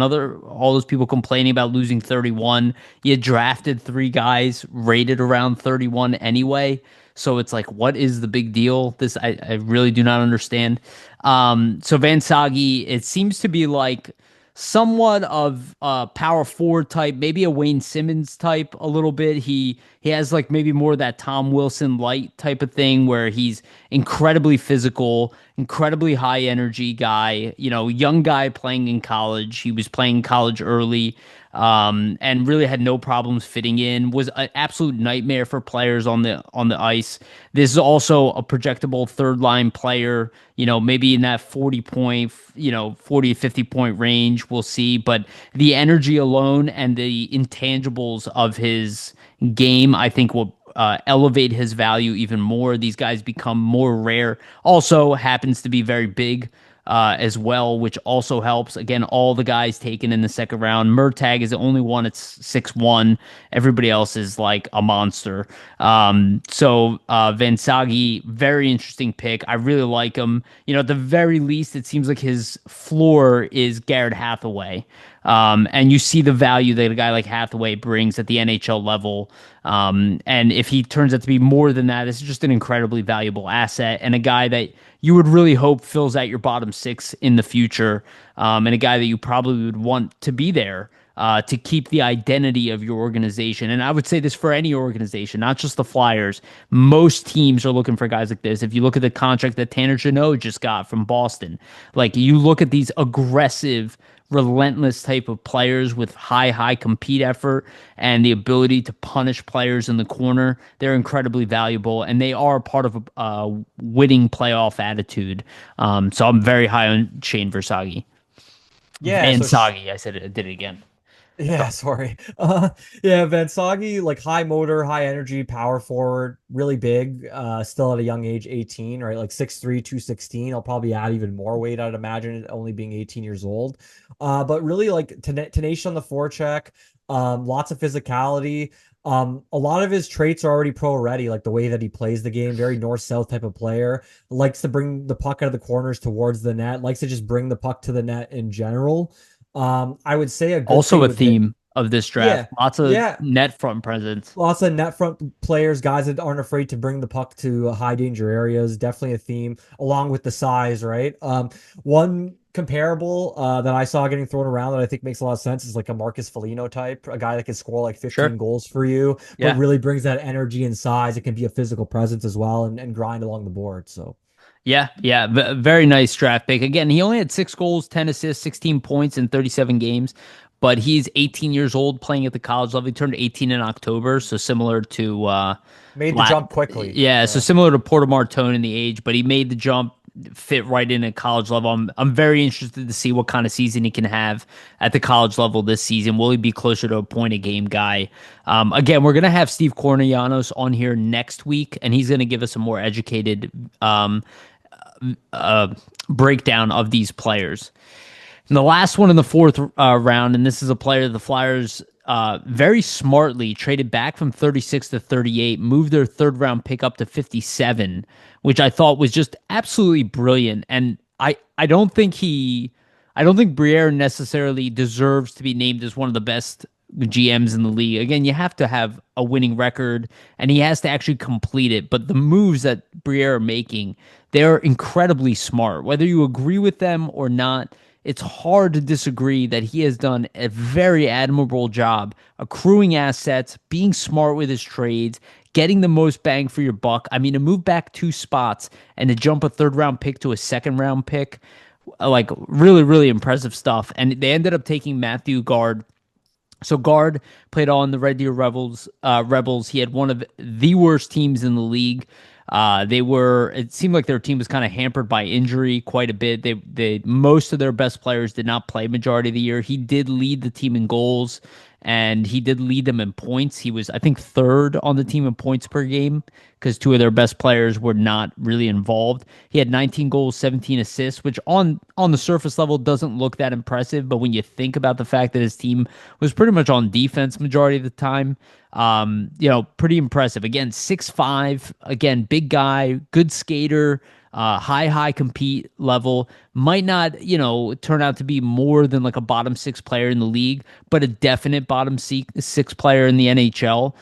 all those people complaining about losing 31, you drafted 3 guys rated around 31 anyway. So it's like, what is the big deal? This I really do not understand. So Van Sagi, it seems to be like somewhat of a power forward type, maybe a Wayne Simmons type a little bit. He has like maybe more of that Tom Wilson light type of thing where he's incredibly physical, incredibly high energy guy, young guy playing in college. He was playing college early, and really had no problems fitting in. Was an absolute nightmare for players on the ice. This is also a projectable third line player. Maybe in that 40 point, 40 to 50 point range. We'll see, but the energy alone and the intangibles of his game, I think, will elevate his value even more. These guys become more rare. Also happens to be very big as well, which also helps. Again, all the guys taken in the second round. Murtag is the only one at 6'1". Everybody else is like a monster. So Van Sagi, very interesting pick. I really like him. At the very least, it seems like his floor is Garrett Hathaway. And you see the value that a guy like Hathaway brings at the NHL level. And if he turns out to be more than that, this is just an incredibly valuable asset and a guy that you would really hope fills out your bottom six in the future, and a guy that you probably would want to be there to keep the identity of your organization. And I would say this for any organization, not just the Flyers. Most teams are looking for guys like this. If you look at the contract that Tanner Jeannot just got from Boston, like you look at these aggressive, relentless type of players with high compete effort and the ability to punish players in the corner, they're incredibly valuable, and they are part of a winning playoff attitude. So I'm very high on Shane Versaghi. Yeah, Van so Sagi, I said it, I did it again. yeah, sorry. Yeah, Vasili, like high motor, high energy, power forward, really big, still at a young age, 18, right? Like 6'3", 216. I'll probably add even more weight, I'd imagine, only being 18 years old. But really like tenacious on the forecheck, lots of physicality. A lot of his traits are already pro ready, like the way that he plays the game, very north-south type of player, likes to bring the puck out of the corners towards the net, likes to just bring the puck to the net in general. I would say a good Also thing a with Vic. theme of this draft. Yeah, Lots of yeah. net front presence. Lots of net front players, guys that aren't afraid to bring the puck to high danger areas. Definitely a theme, along with the size, right? One comparable that I saw getting thrown around that I think makes a lot of sense is like a Marcus Foligno type, a guy that can score like 15 Sure. goals for you, but Yeah. really brings that energy and size. It can be a physical presence as well and grind along the board. So. Yeah, yeah, very nice draft pick. Again, he only had 6 goals, 10 assists, 16 points in 37 games, but he's 18 years old playing at the college level. He turned 18 in October, so similar to Made the Lat jump quickly. yeah, so Yeah. similar to Porter Martone in the age, but he made the jump, fit right in at college level. I'm very interested to see what kind of season he can have at the college level this season. Will he be closer to a point a game guy? Again, we're gonna have Steve Kornianos on here next week, and he's gonna give us a more educated uh, breakdown of these players. And the last one in the fourth round, and this is a player the Flyers very smartly traded back from 36 to 38, moved their third round pick up to 57, which I thought was just absolutely brilliant. And I don't think Briere necessarily deserves to be named as one of the best GMs in the league. Again, you have to have a winning record and he has to actually complete it. But the moves that Briere are making, they're incredibly smart. Whether you agree with them or not, it's hard to disagree that he has done a very admirable job accruing assets, being smart with his trades, getting the most bang for your buck. I mean, to move back 2 spots and to jump a third round pick to a second round pick, like really, really impressive stuff. And they ended up taking Matthew Guard. So Guard played on the Red Deer Rebels. Rebels. He had one of the worst teams in the league. They were. It seemed like their team was kind of hampered by injury quite a bit. Most of their best players did not play majority of the year. He did lead the team in goals, and he did lead them in points. He was, I think, third on the team in points per game because two of their best players were not really involved. He had 19 goals, 17 assists, which on the surface level doesn't look that impressive. But when you think about the fact that his team was pretty much on defense majority of the time, pretty impressive. Again, 6'5", again, big guy, good skater, High compete level. Might not, turn out to be more than like a bottom six player in the league, but a definite bottom six player in the NHL.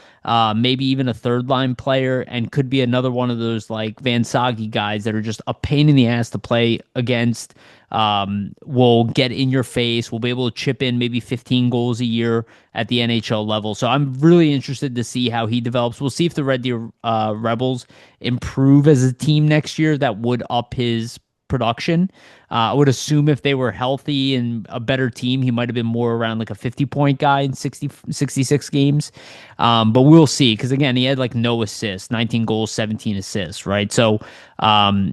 Maybe even a third line player, and could be another one of those like Van Sagi guys that are just a pain in the ass to play against. Will get in your face. Will be able to chip in maybe 15 goals a year at the NHL level. So I'm really interested to see how he develops. We'll see if the Red Deer Rebels improve as a team next year. That would up his production. I would assume if they were healthy and a better team, he might have been more around like a 50-point guy in 66 games. But we'll see. Because again, he had like no assists, 19 goals, 17 assists, right? So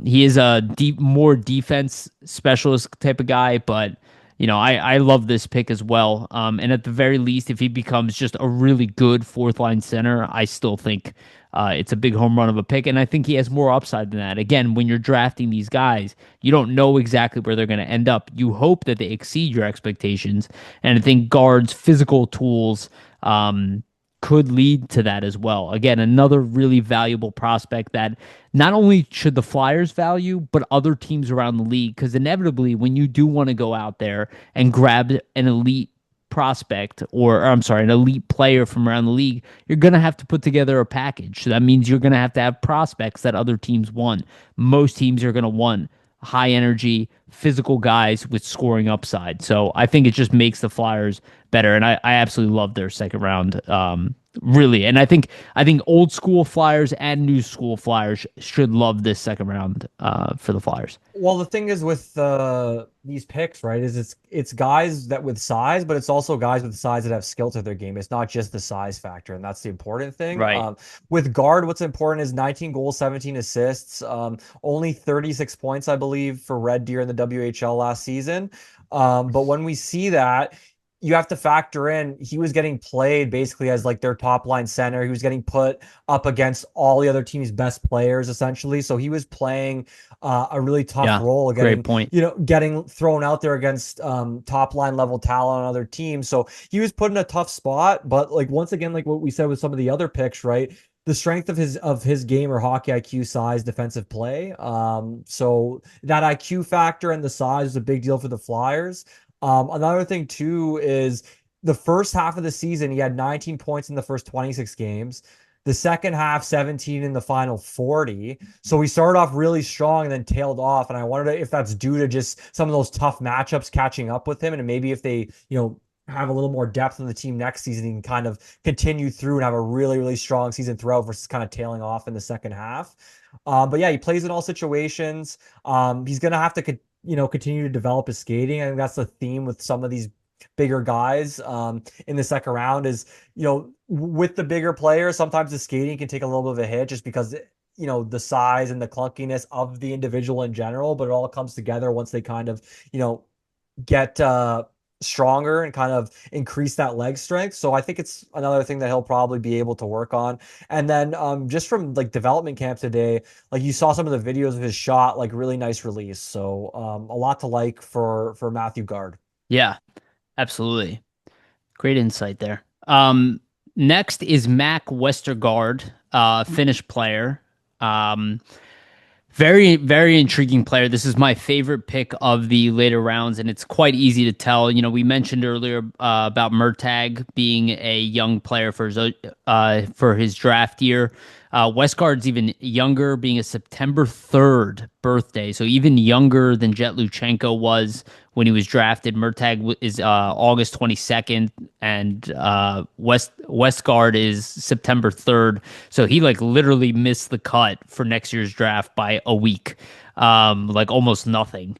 he is a more defense specialist type of guy. But I love this pick as well. And at the very least, if he becomes just a really good fourth line center, I still think it's a big home run of a pick. And I think he has more upside than that. Again, when you're drafting these guys, you don't know exactly where they're going to end up. You hope that they exceed your expectations. And I think guards' physical tools could lead to that as well. Again, another really valuable prospect that not only should the Flyers value, but other teams around the league. Because inevitably, when you do want to go out there and grab an elite prospect, or I'm sorry, an elite player from around the league, you're going to have to put together a package. So that means you're going to have prospects that other teams want. Most teams are going to want high energy, physical guys with scoring upside. So I think it just makes the Flyers better. And I absolutely love their second round. Really. And I think old school Flyers and new school Flyers should love this second round for the Flyers. Well, the thing is with these picks, right, is it's guys that with size, but it's also guys with size that have skill to their game. It's not just the size factor, and that's the important thing. Right. With guard, what's important is 19 goals, 17 assists, only 36 points, I believe, for Red Deer in the WHL last season. But when we see that, you have to factor in he was getting played basically as like their top line center. He was getting put up against all the other team's best players essentially. So he was playing a really tough Yeah. role, Great point. getting thrown out there against top line level talent on other teams. So he was put in a tough spot. But like once again, like what we said with some of the other picks, right? The strength of his game or hockey IQ, size, defensive play. So that IQ factor and the size is a big deal for the Flyers. Another thing too is the first half of the season, he had 19 points in the first 26 games. The second half, 17 in the final 40. So we started off really strong and then tailed off. And I wondered if that's due to just some of those tough matchups catching up with him. And maybe if they, have a little more depth in the team next season, he can kind of continue through and have a really, really strong season throughout versus kind of tailing off in the second half. But yeah, he plays in all situations. He's going to have to, continue to develop his skating. I think that's the theme with some of these bigger guys in the second round is, with the bigger players, sometimes the skating can take a little bit of a hit just because, the size and the clunkiness of the individual in general, but it all comes together once they kind of, get stronger and kind of increase that leg strength. So I think it's another thing that he'll probably be able to work on. And then just from like development camp today, like you saw some of the videos of his shot, like really nice release. So a lot to like for Matthew Guard. Yeah, absolutely. Great insight there. Next is Mac Westergaard, Finnish player. Um, Very, very intriguing player. This is my favorite pick of the later rounds, and it's quite easy to tell. We mentioned earlier about Murtagh being a young player for his draft year. Westgard's even younger, being a September 3rd birthday, so even younger than Jet Luchenko was when he was drafted. Murtagh is August 22nd, and Westgard is September 3rd. So he like literally missed the cut for next year's draft by a week, like almost nothing.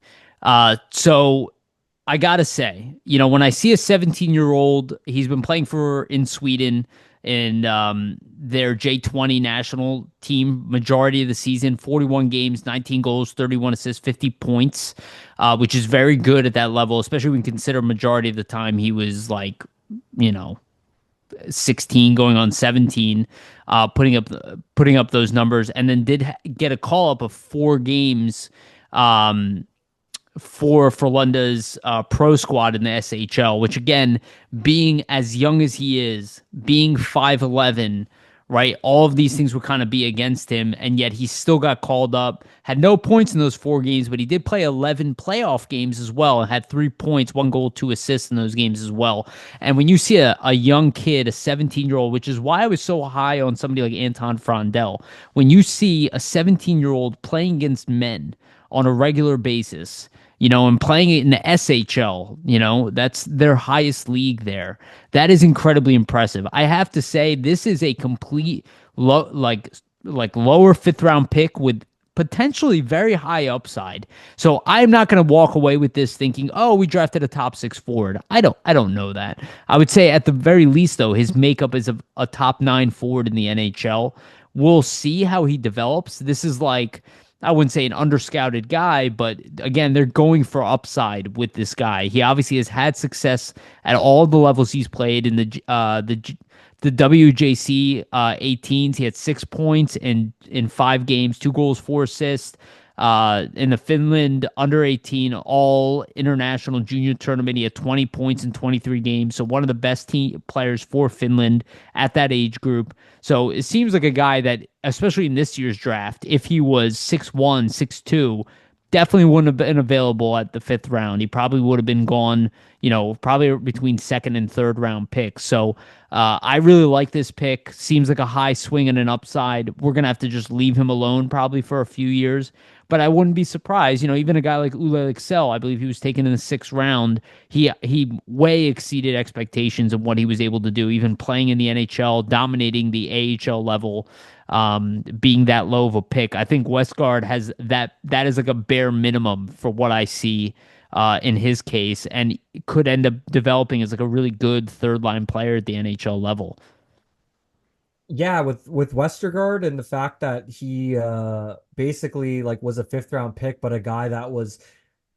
So I gotta say, when I see a 17-year-old, he's been playing in Sweden in their J20 national team majority of the season, 41 games, 19 goals, 31 assists, 50 points, which is very good at that level, especially when you consider majority of the time he was like, 16 going on 17, putting up those numbers, and then did get a call up of 4 games for Frölunda's pro squad in the SHL, which again, being as young as he is, being 5'11", right? All of these things would kind of be against him, and yet he still got called up. Had no points in those 4 games, but he did play 11 playoff games as well, and had 3 points, 1 goal, 2 assists in those games as well. And when you see a young kid, a 17-year-old, which is why I was so high on somebody like Anton Frondel, when you see a 17-year-old playing against men on a regular basis, and playing it in the SHL, that's their highest league there. That is incredibly impressive. I have to say, this is a complete like lower fifth round pick with potentially very high upside. So I'm not going to walk away with this thinking, "Oh, we drafted a top 6 forward." I don't know that. I would say at the very least though, his makeup is a top 9 forward in the NHL. We'll see how he develops. This is like, I wouldn't say an underscouted guy, but again, they're going for upside with this guy. He obviously has had success at all the levels he's played in the WJC 18s. He had 6 points in 5 games, 2 goals, 4 assists. In the Finland under 18 all international junior tournament, he had 20 points in 23 games. So one of the best team players for Finland at that age group. So it seems like a guy that, especially in this year's draft, if he was 6'1", 6'2", definitely wouldn't have been available at the 5th round. He probably would have been gone, probably between second and third round picks. So I really like this pick. Seems like a high swing and an upside. We're going to have to just leave him alone probably for a few years. But I wouldn't be surprised. Even a guy like Ule Excel, I believe he was taken in the 6th round. He way exceeded expectations of what he was able to do, even playing in the NHL, dominating the AHL level, being that low of a pick. I think Westgard has that is like a bare minimum for what I see in his case, and could end up developing as like a really good third line player at the NHL level. Yeah, with Westergaard and the fact that he basically like was a 5th round pick, but a guy that was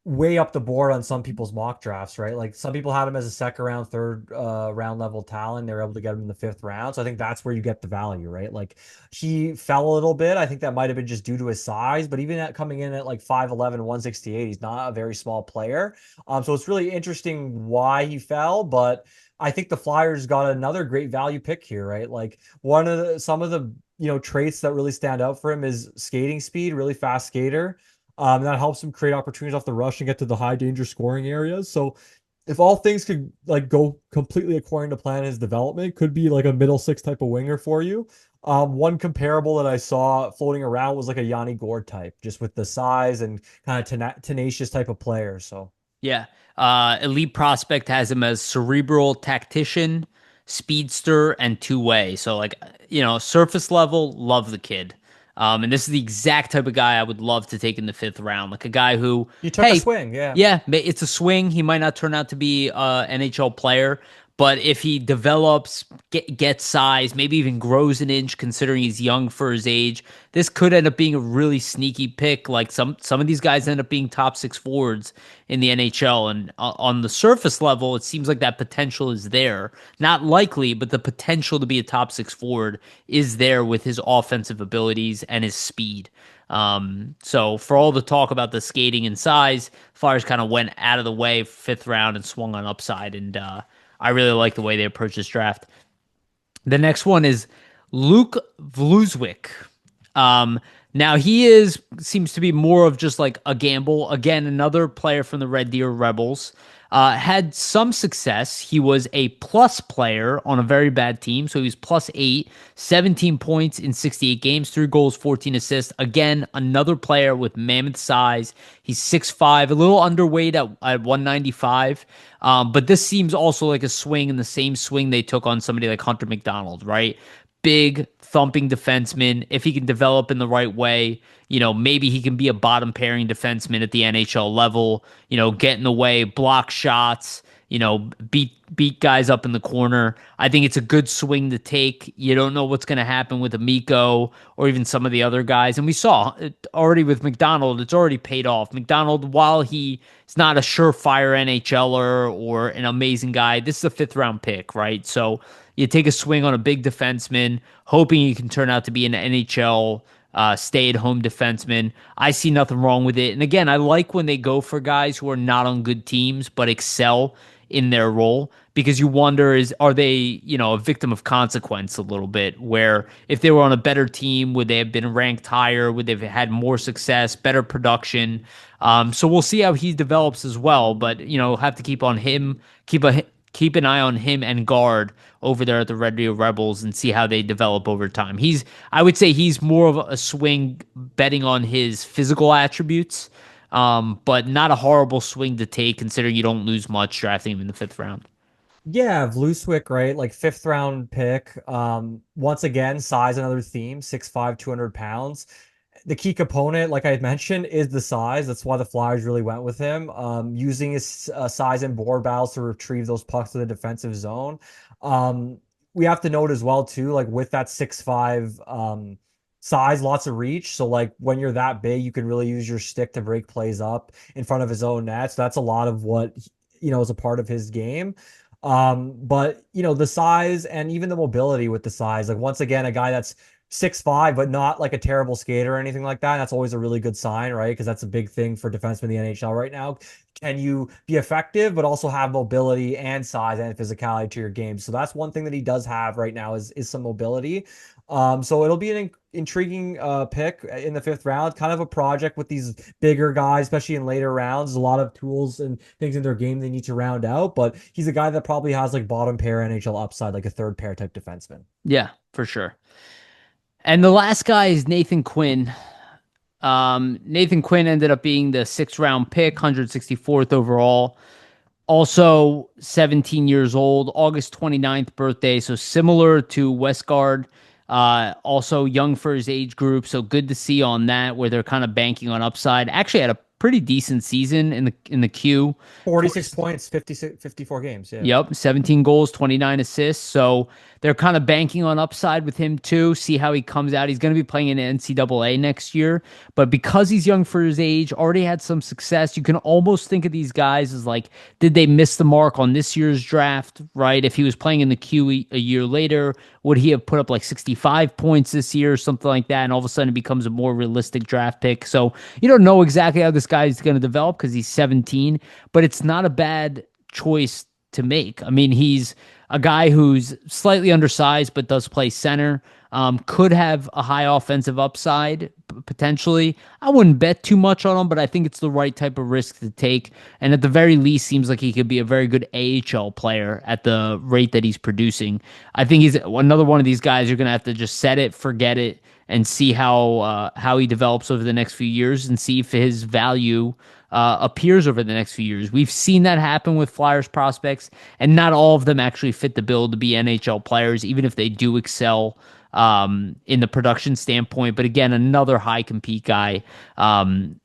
way up the board on some people's mock drafts, right? Like some people had him as a second round, third round level talent. They were able to get him in the 5th round. So I think that's where you get the value, right? Like he fell a little bit. I think that might have been just due to his size, but even at coming in at like 5'11", 168, he's not a very small player. So it's really interesting why he fell, but I think the Flyers got another great value pick here, right? Like some of the traits that really stand out for him is skating speed, really fast skater. That helps him create opportunities off the rush and get to the high danger scoring areas. So if all things could like go completely according to plan, his development could be like a middle six type of winger for you. One comparable that I saw floating around was like a Yanni Gord type, just with the size and kind of tenacious type of player. So Yeah. Elite Prospect has him as cerebral tactician, speedster, and two-way. So like, surface level, love the kid. And this is the exact type of guy I would love to take in the 5th round. Like a guy who, he took a hey, swing, yeah. yeah, it's a swing. He might not turn out to be an NHL player, but if he develops, gets size, maybe even grows an inch, considering he's young for his age, this could end up being a really sneaky pick. Like some of these guys end up being top 6 forwards in the NHL, and on the surface level, it seems like that potential is there. Not likely, but the potential to be a top 6 forward is there with his offensive abilities and his speed. So for all the talk about the skating and size, Flyers kind of went out of the way 5th round and swung on upside, and I really like the way they approach this draft. The next one is Luke Vluzwick. Um, Now he seems to be more of just like a gamble. Again, another player from the Red Deer Rebels. Had some success. He was a plus player on a very bad team. So he was +8, 17 points in 68 games, 3 goals, 14 assists. Again, another player with mammoth size. He's 6'5", a little underweight at 195. But this seems also like a swing in the same swing they took on somebody like Hunter McDonald, right? Big thumping defenseman. If he can develop in the right way, maybe he can be a bottom pairing defenseman at the NHL level, get in the way, block shots, beat guys up in the corner. I think it's a good swing to take. You don't know what's going to happen with Amico or even some of the other guys. And we saw it already with McDonald, it's already paid off. McDonald, while he is not a surefire NHLer or an amazing guy, this is a 5th round pick, right? So you take a swing on a big defenseman, hoping he can turn out to be an NHL stay-at-home defenseman. I see nothing wrong with it. And again, I like when they go for guys who are not on good teams but excel in their role because you wonder are they, a victim of consequence a little bit where if they were on a better team, would they have been ranked higher? Would they have had more success, better production? So we'll see how he develops as well, but have to keep on him, keep an eye on him and guard over there at the Red Deer Rebels and see how they develop over time. I would say he's more of a swing betting on his physical attributes, but not a horrible swing to take considering you don't lose much drafting him in the fifth round. Yeah, Vluswick, right? Like fifth round pick. Once again, size another theme, 6'5", 200 pounds. The key component, like I had mentioned, is the size. That's why the Flyers really went with him. Using his size and board battles to retrieve those pucks to the defensive zone. Um, we have to note as well too, like with that 6'5" size, lots of reach. So like when you're that big, you can really use your stick to break plays up in front of his own net. So that's a lot of what is a part of his game. But the size and even the mobility with the size, like once again, a guy that's 6'5", but not like a terrible skater or anything like that. That's always a really good sign, right? Because that's a big thing for defensemen in the NHL right now. Can you be effective, but also have mobility and size and physicality to your game? So that's one thing that he does have right now is some mobility. So it'll be an intriguing pick in the fifth round, kind of a project with these bigger guys, especially in later rounds. There's a lot of tools and things in their game they need to round out, but he's a guy that probably has like bottom pair NHL upside, like a third pair type defenseman. Yeah, for sure. And the last guy is Nathan Quinn. Nathan Quinn ended up being the sixth round pick, 164th overall. Also 17 years old, August 29th birthday. So similar to Westgard. Also young for his age group. So good to see on that where they're kind of banking on upside. Actually had a pretty decent season in the queue. 46 points, 56, 54 games. Yeah. Yep, 17 goals, 29 assists. So they're kind of banking on upside with him too. See how he comes out. He's going to be playing in NCAA next year, but because he's young for his age, already had some success. You can almost think of these guys as like, did they miss the mark on this year's draft? Right? If he was playing in the Q a year later, would he have put up like 65 points this year or something like that? And all of a sudden, it becomes a more realistic draft pick. So you don't know exactly how this guy is going to develop because he's 17, but it's not a bad choice to make. I mean, he's a guy who's slightly undersized but does play center. Could have a high offensive upside potentially. I wouldn't bet too much on him, but I think it's the right type of risk to take. And at the very least, seems like he could be a very good AHL player at the rate that he's producing. I think he's another one of these guys you're gonna have to just set it, forget it, and see how he develops over the next few years and see if his value appears over the next few years. We've seen that happen with Flyers prospects, and not all of them actually fit the bill to be NHL players, even if they do excel in the production standpoint. But again, another high compete guy.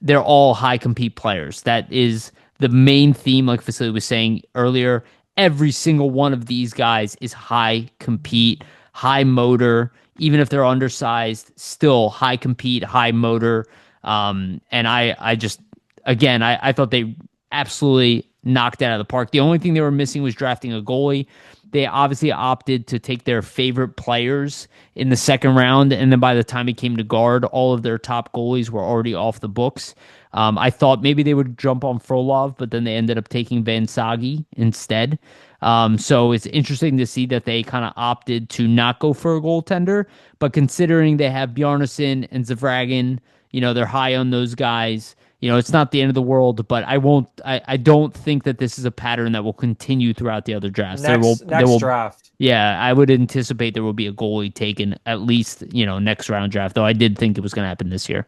They're all high compete players. That is the main theme, like Vasili was saying earlier. Every single one of these guys is high compete, high motor. Even if they're undersized, still high compete, high motor. And I just, again, I thought they absolutely knocked it out of the park. The only thing they were missing was drafting a goalie. They obviously opted to take their favorite players in the second round, and then by the time it came to guard, all of their top goalies were already off the books. I thought maybe they would jump on Frolov, but then they ended up taking Van Sagi instead. So it's interesting to see that they kind of opted to not go for a goaltender, but considering they have Bjarnason and Zavragin, they're high on those guys. It's not the end of the world, but I don't think that this is a pattern that will continue throughout the other drafts. Next draft. Yeah, I would anticipate there will be a goalie taken at least, next round draft, though I did think it was going to happen this year.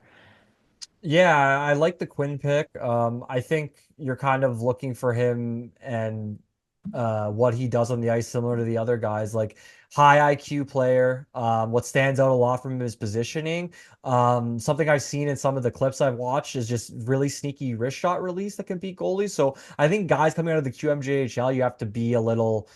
Yeah, I like the Quinn pick. I think you're kind of looking for him and what he does on the ice, similar to the other guys, like high IQ player. What stands out a lot from him is positioning. Something I've seen in some of the clips I've watched is just really sneaky wrist shot release that can beat goalies. So I think guys coming out of the QMJHL, you have to be a little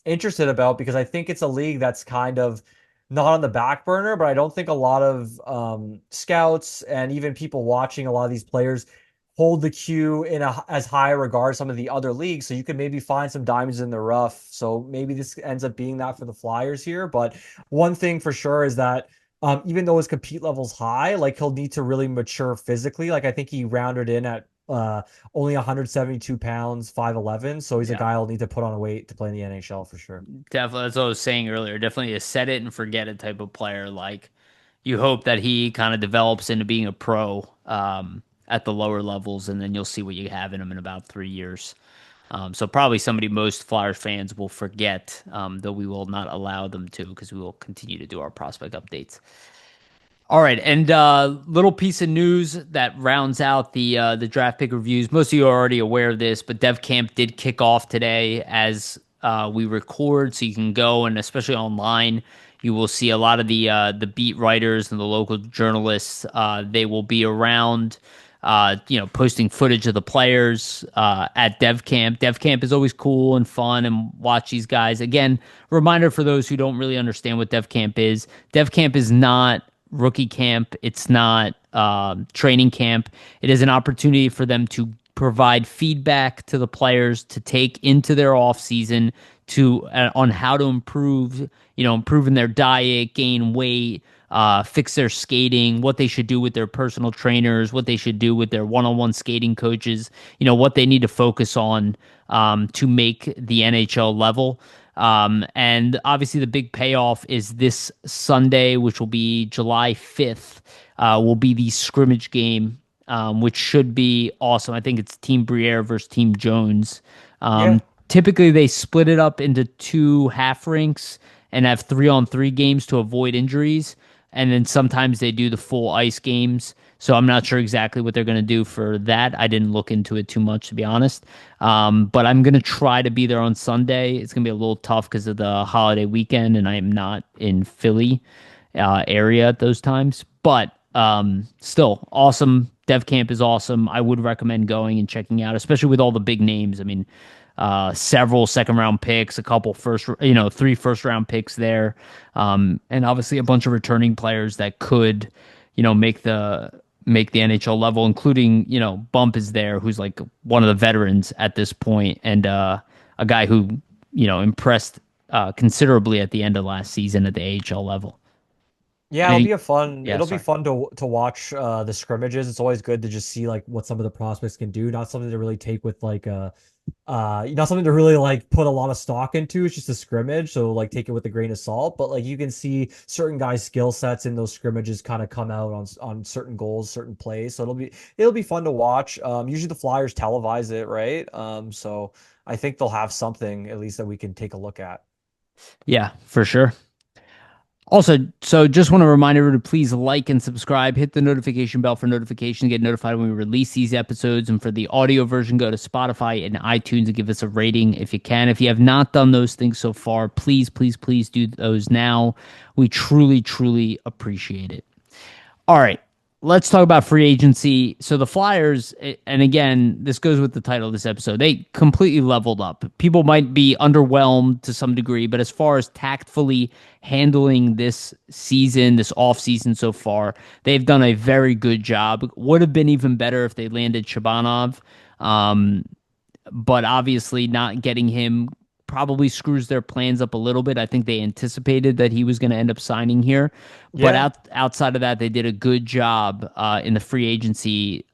interested about because I think it's a league that's kind of not on the back burner, but I don't think a lot of scouts and even people watching a lot of these players hold the Q in as high a regard as some of the other leagues. So you can maybe find some diamonds in the rough. So maybe this ends up being that for the Flyers here. But one thing for sure is that even though his compete level's high, like he'll need to really mature physically. Like I think he rounded in at only 172 pounds, 5'11". So he's a Yeah. guy I'll need to put on weight to play in the NHL for sure. Definitely, that's what I was saying earlier. Definitely a set it and forget it type of player. Like you hope that he kind of develops into being a pro at the lower levels, and then you'll see what you have in him in about 3 years. So probably somebody most Flyers fans will forget, though we will not allow them to because we will continue to do our prospect updates. All right, and little piece of news that rounds out the draft pick reviews. Most of you are already aware of this, but Dev Camp did kick off today as we record, so you can go and especially online, you will see a lot of the beat writers and the local journalists. They will be around, posting footage of the players at Dev Camp. Dev Camp is always cool and fun, and watch these guys. Again, reminder for those who don't really understand what Dev Camp is. Dev Camp is not rookie camp. It's not training camp. It is an opportunity for them to provide feedback to the players to take into their off season to on how to improve, improving their diet, gain weight, fix their skating, what they should do with their personal trainers, what they should do with their one-on-one skating coaches, what they need to focus on to make the NHL level. And obviously, the big payoff is this Sunday, which will be July 5th, will be the scrimmage game, which should be awesome. I think it's Team Briere versus Team Jones. Yeah. Typically, they split it up into two half rinks and have 3-on-3 games to avoid injuries. And then sometimes they do the full ice games. So I'm not sure exactly what they're going to do for that. I didn't look into it too much, to be honest. But I'm going to try to be there on Sunday. It's going to be a little tough because of the holiday weekend, and I am not in Philly area at those times. But still, awesome. Dev Camp is awesome. I would recommend going and checking out, especially with all the big names. I mean, several second round picks, a couple three first round picks there, and obviously a bunch of returning players that could, make the NHL level, including, Bump is there, who's like one of the veterans at this point, and a guy who, impressed considerably at the end of last season at the AHL level. Yeah, And yeah, it'll be sorry. fun to watch the scrimmages. It's always good to just see like what some of the prospects can do. Not something to really take with like not something to really like put a lot of stock into. It's just a scrimmage, so like take it with a grain of salt. But like you can see certain guys' skill sets in those scrimmages kind of come out on certain goals, certain plays. So it'll be fun to watch. Usually the Flyers televise it, right? So I think they'll have something at least that we can take a look at. Yeah, for sure. Also, so just want to remind everyone to please like and subscribe, hit the notification bell for notifications, get notified when we release these episodes. And for the audio version, go to Spotify and iTunes and give us a rating if you can. If you have not done those things so far, please, please, please do those now. We truly, truly appreciate it. All right, let's talk about free agency. So the Flyers, and again, this goes with the title of this episode, they completely leveled up. People might be underwhelmed to some degree, but as far as tactfully handling this season, this off season so far, they've done a very good job. Would have been even better if they landed Shabbanov. Um, but obviously not getting him probably screws their plans up a little bit. I think they anticipated that he was going to end up signing here, but Yeah. outside of that, they did a good job in the free agency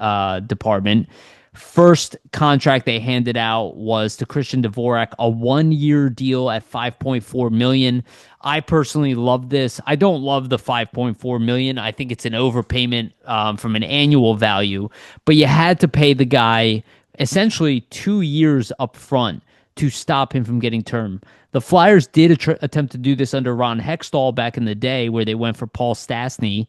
department. First contract they handed out was to Christian Dvorak, a 1-year deal at 5.4 million. I personally love this. I don't love the 5.4 million. I think it's an overpayment from an annual value, but you had to pay the guy essentially 2 years up front to stop him from getting term. The Flyers did attempt to do this under Ron Hextall back in the day, where they went for Paul Stastny,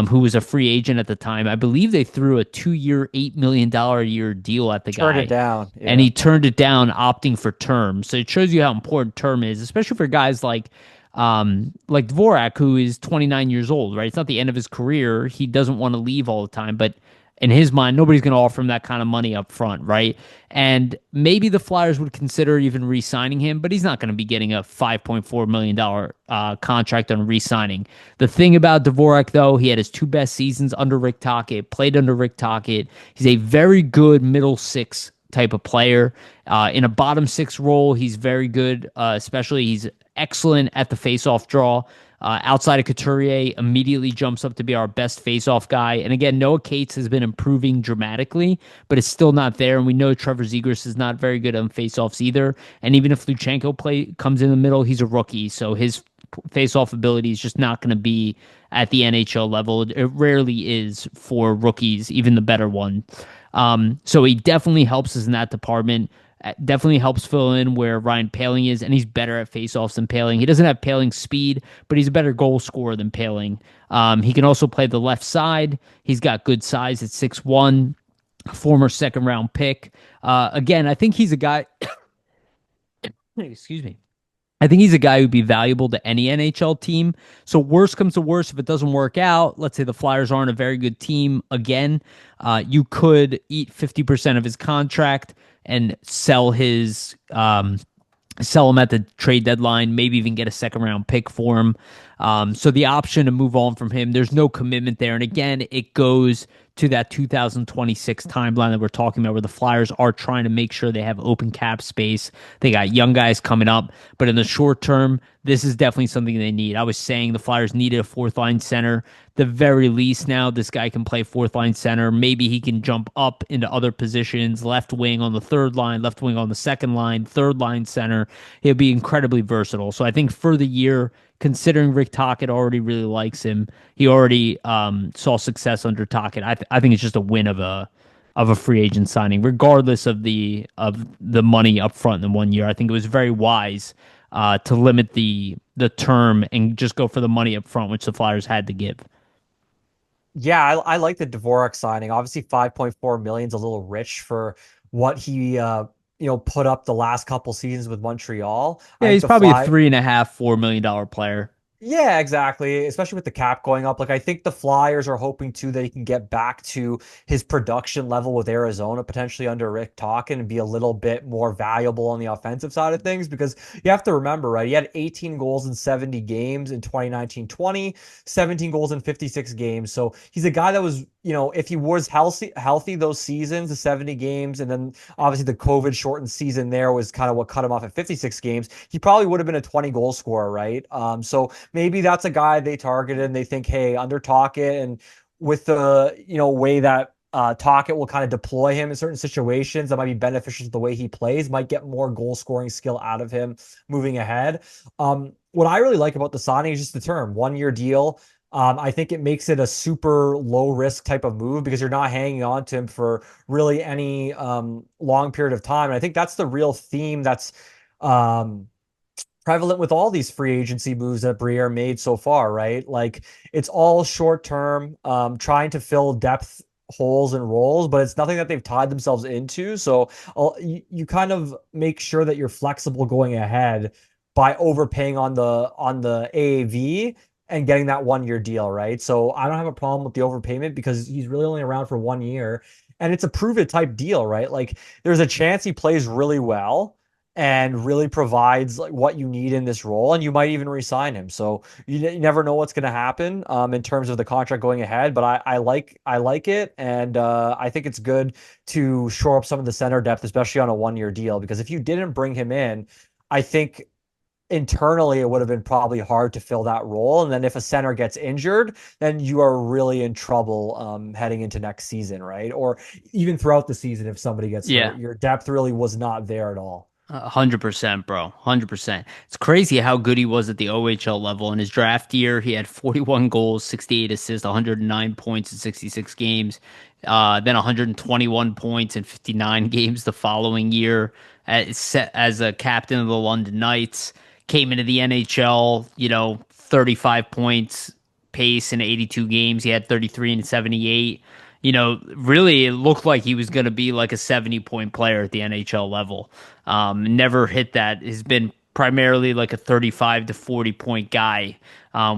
who was a free agent at the time. I believe they threw a 2-year, $8 million a year deal at the Turn it guy, down. and Yeah. he turned it down, opting for term. So it shows you how important term is, especially for guys like Dvorak, who is 29 years old. Right, it's not the end of his career. He doesn't want to leave all the time, but in his mind, nobody's going to offer him that kind of money up front, right? And maybe the Flyers would consider even re-signing him, but he's not going to be getting a $5.4 million contract on re-signing. The thing about Dvorak, though, he had his two best seasons under Rick Tocchet, played under Rick Tocchet. He's a very good middle six type of player. In a bottom six role, he's very good, especially he's excellent at the face-off draw. Outside of Couturier, immediately jumps up to be our best faceoff guy. And again, Noah Cates has been improving dramatically, but it's still not there. And we know Trevor Zegras is not very good on faceoffs either. And even if Luchenko comes in the middle, he's a rookie, so his faceoff ability is just not going to be at the NHL level. It rarely is for rookies, even the better one. So he definitely helps us in that department. Definitely helps fill in where Ryan Paling is, and he's better at faceoffs than Paling. He doesn't have Paling's speed, but he's a better goal scorer than Paling. He can also play the left side. He's got good size at 6'1", former second round pick. Again, I think he's a guy. Excuse me. I think he's a guy who'd be valuable to any NHL team. So worst comes to worst, if it doesn't work out, let's say the Flyers aren't a very good team again, you could eat 50% of his contract and sell him at the trade deadline, maybe even get a second round pick for him. So the option to move on from him, there's no commitment there. And again, it goes to that 2026 timeline that we're talking about, where the Flyers are trying to make sure they have open cap space. They got young guys coming up, but in the short term, this is definitely something they need. I was saying the Flyers needed a fourth line center. The very least now, this guy can play fourth line center. Maybe he can jump up into other positions, left wing on the third line, left wing on the second line, third line center. He'll be incredibly versatile. So I think for the year, considering Rick Tocchet already really likes him, he already saw success under Tocchet. I think it's just a win of a free agent signing, regardless of the money up front in the 1 year. I think it was very wise to limit the term and just go for the money up front, which the Flyers had to give. Yeah, I like the Dvorak signing. Obviously, 5.4 million is a little rich for what he put up the last couple seasons with Montreal. I Yeah, think he's the probably a Fly. $3.5, $4 million player. Yeah, exactly. Especially with the cap going up. Like, I think the Flyers are hoping too that he can get back to his production level with Arizona, potentially under Rick Tocchet, and be a little bit more valuable on the offensive side of things. Because you have to remember, right? He had 18 goals in 70 games in 2019-20, 17 goals in 56 games. So he's a guy that was, if he was healthy those seasons, the 70 games, and then obviously the COVID shortened season there was kind of what cut him off at 56 games, he probably would have been a 20 goal scorer, right? So maybe that's a guy they targeted and they think, hey, under Tocchet and with the way that Tocchet will kind of deploy him in certain situations that might be beneficial to the way he plays, might get more goal scoring skill out of him moving ahead. What I really like about the signing is just the term 1 year deal. I think it makes it a super low risk type of move because you're not hanging on to him for really any long period of time. And I think that's the real theme that's um, prevalent with all these free agency moves that Briere made so far, right? Like it's all short term, trying to fill depth holes and roles, but it's nothing that they've tied themselves into. So you kind of make sure that you're flexible going ahead by overpaying on the AAV and getting that 1 year deal, right? So I don't have a problem with the overpayment because he's really only around for 1 year. And it's a prove it type deal, right? Like there's a chance he plays really well and really provides like what you need in this role, and you might even resign him. So you never know what's going to happen in terms of the contract going ahead. But I like it, and I think it's good to shore up some of the center depth, especially on a 1 year deal. Because if you didn't bring him in, I think internally it would have been probably hard to fill that role. And then if a center gets injured, then you are really in trouble heading into next season, right? Or even throughout the season if somebody gets Yeah. hurt. Your depth really was not there at all. 100%, bro. 100%. It's crazy how good he was at the OHL level. In his draft year, he had 41 goals, 68 assists, 109 points in 66 games. Then 121 points in 59 games the following year as a captain of the London Knights. Came into the NHL, 35 points pace in 82 games. He had 33 and 78. Really it looked like he was going to be like a 70-point player at the NHL level. Never hit that. Has been primarily like a 35 to 40-point guy,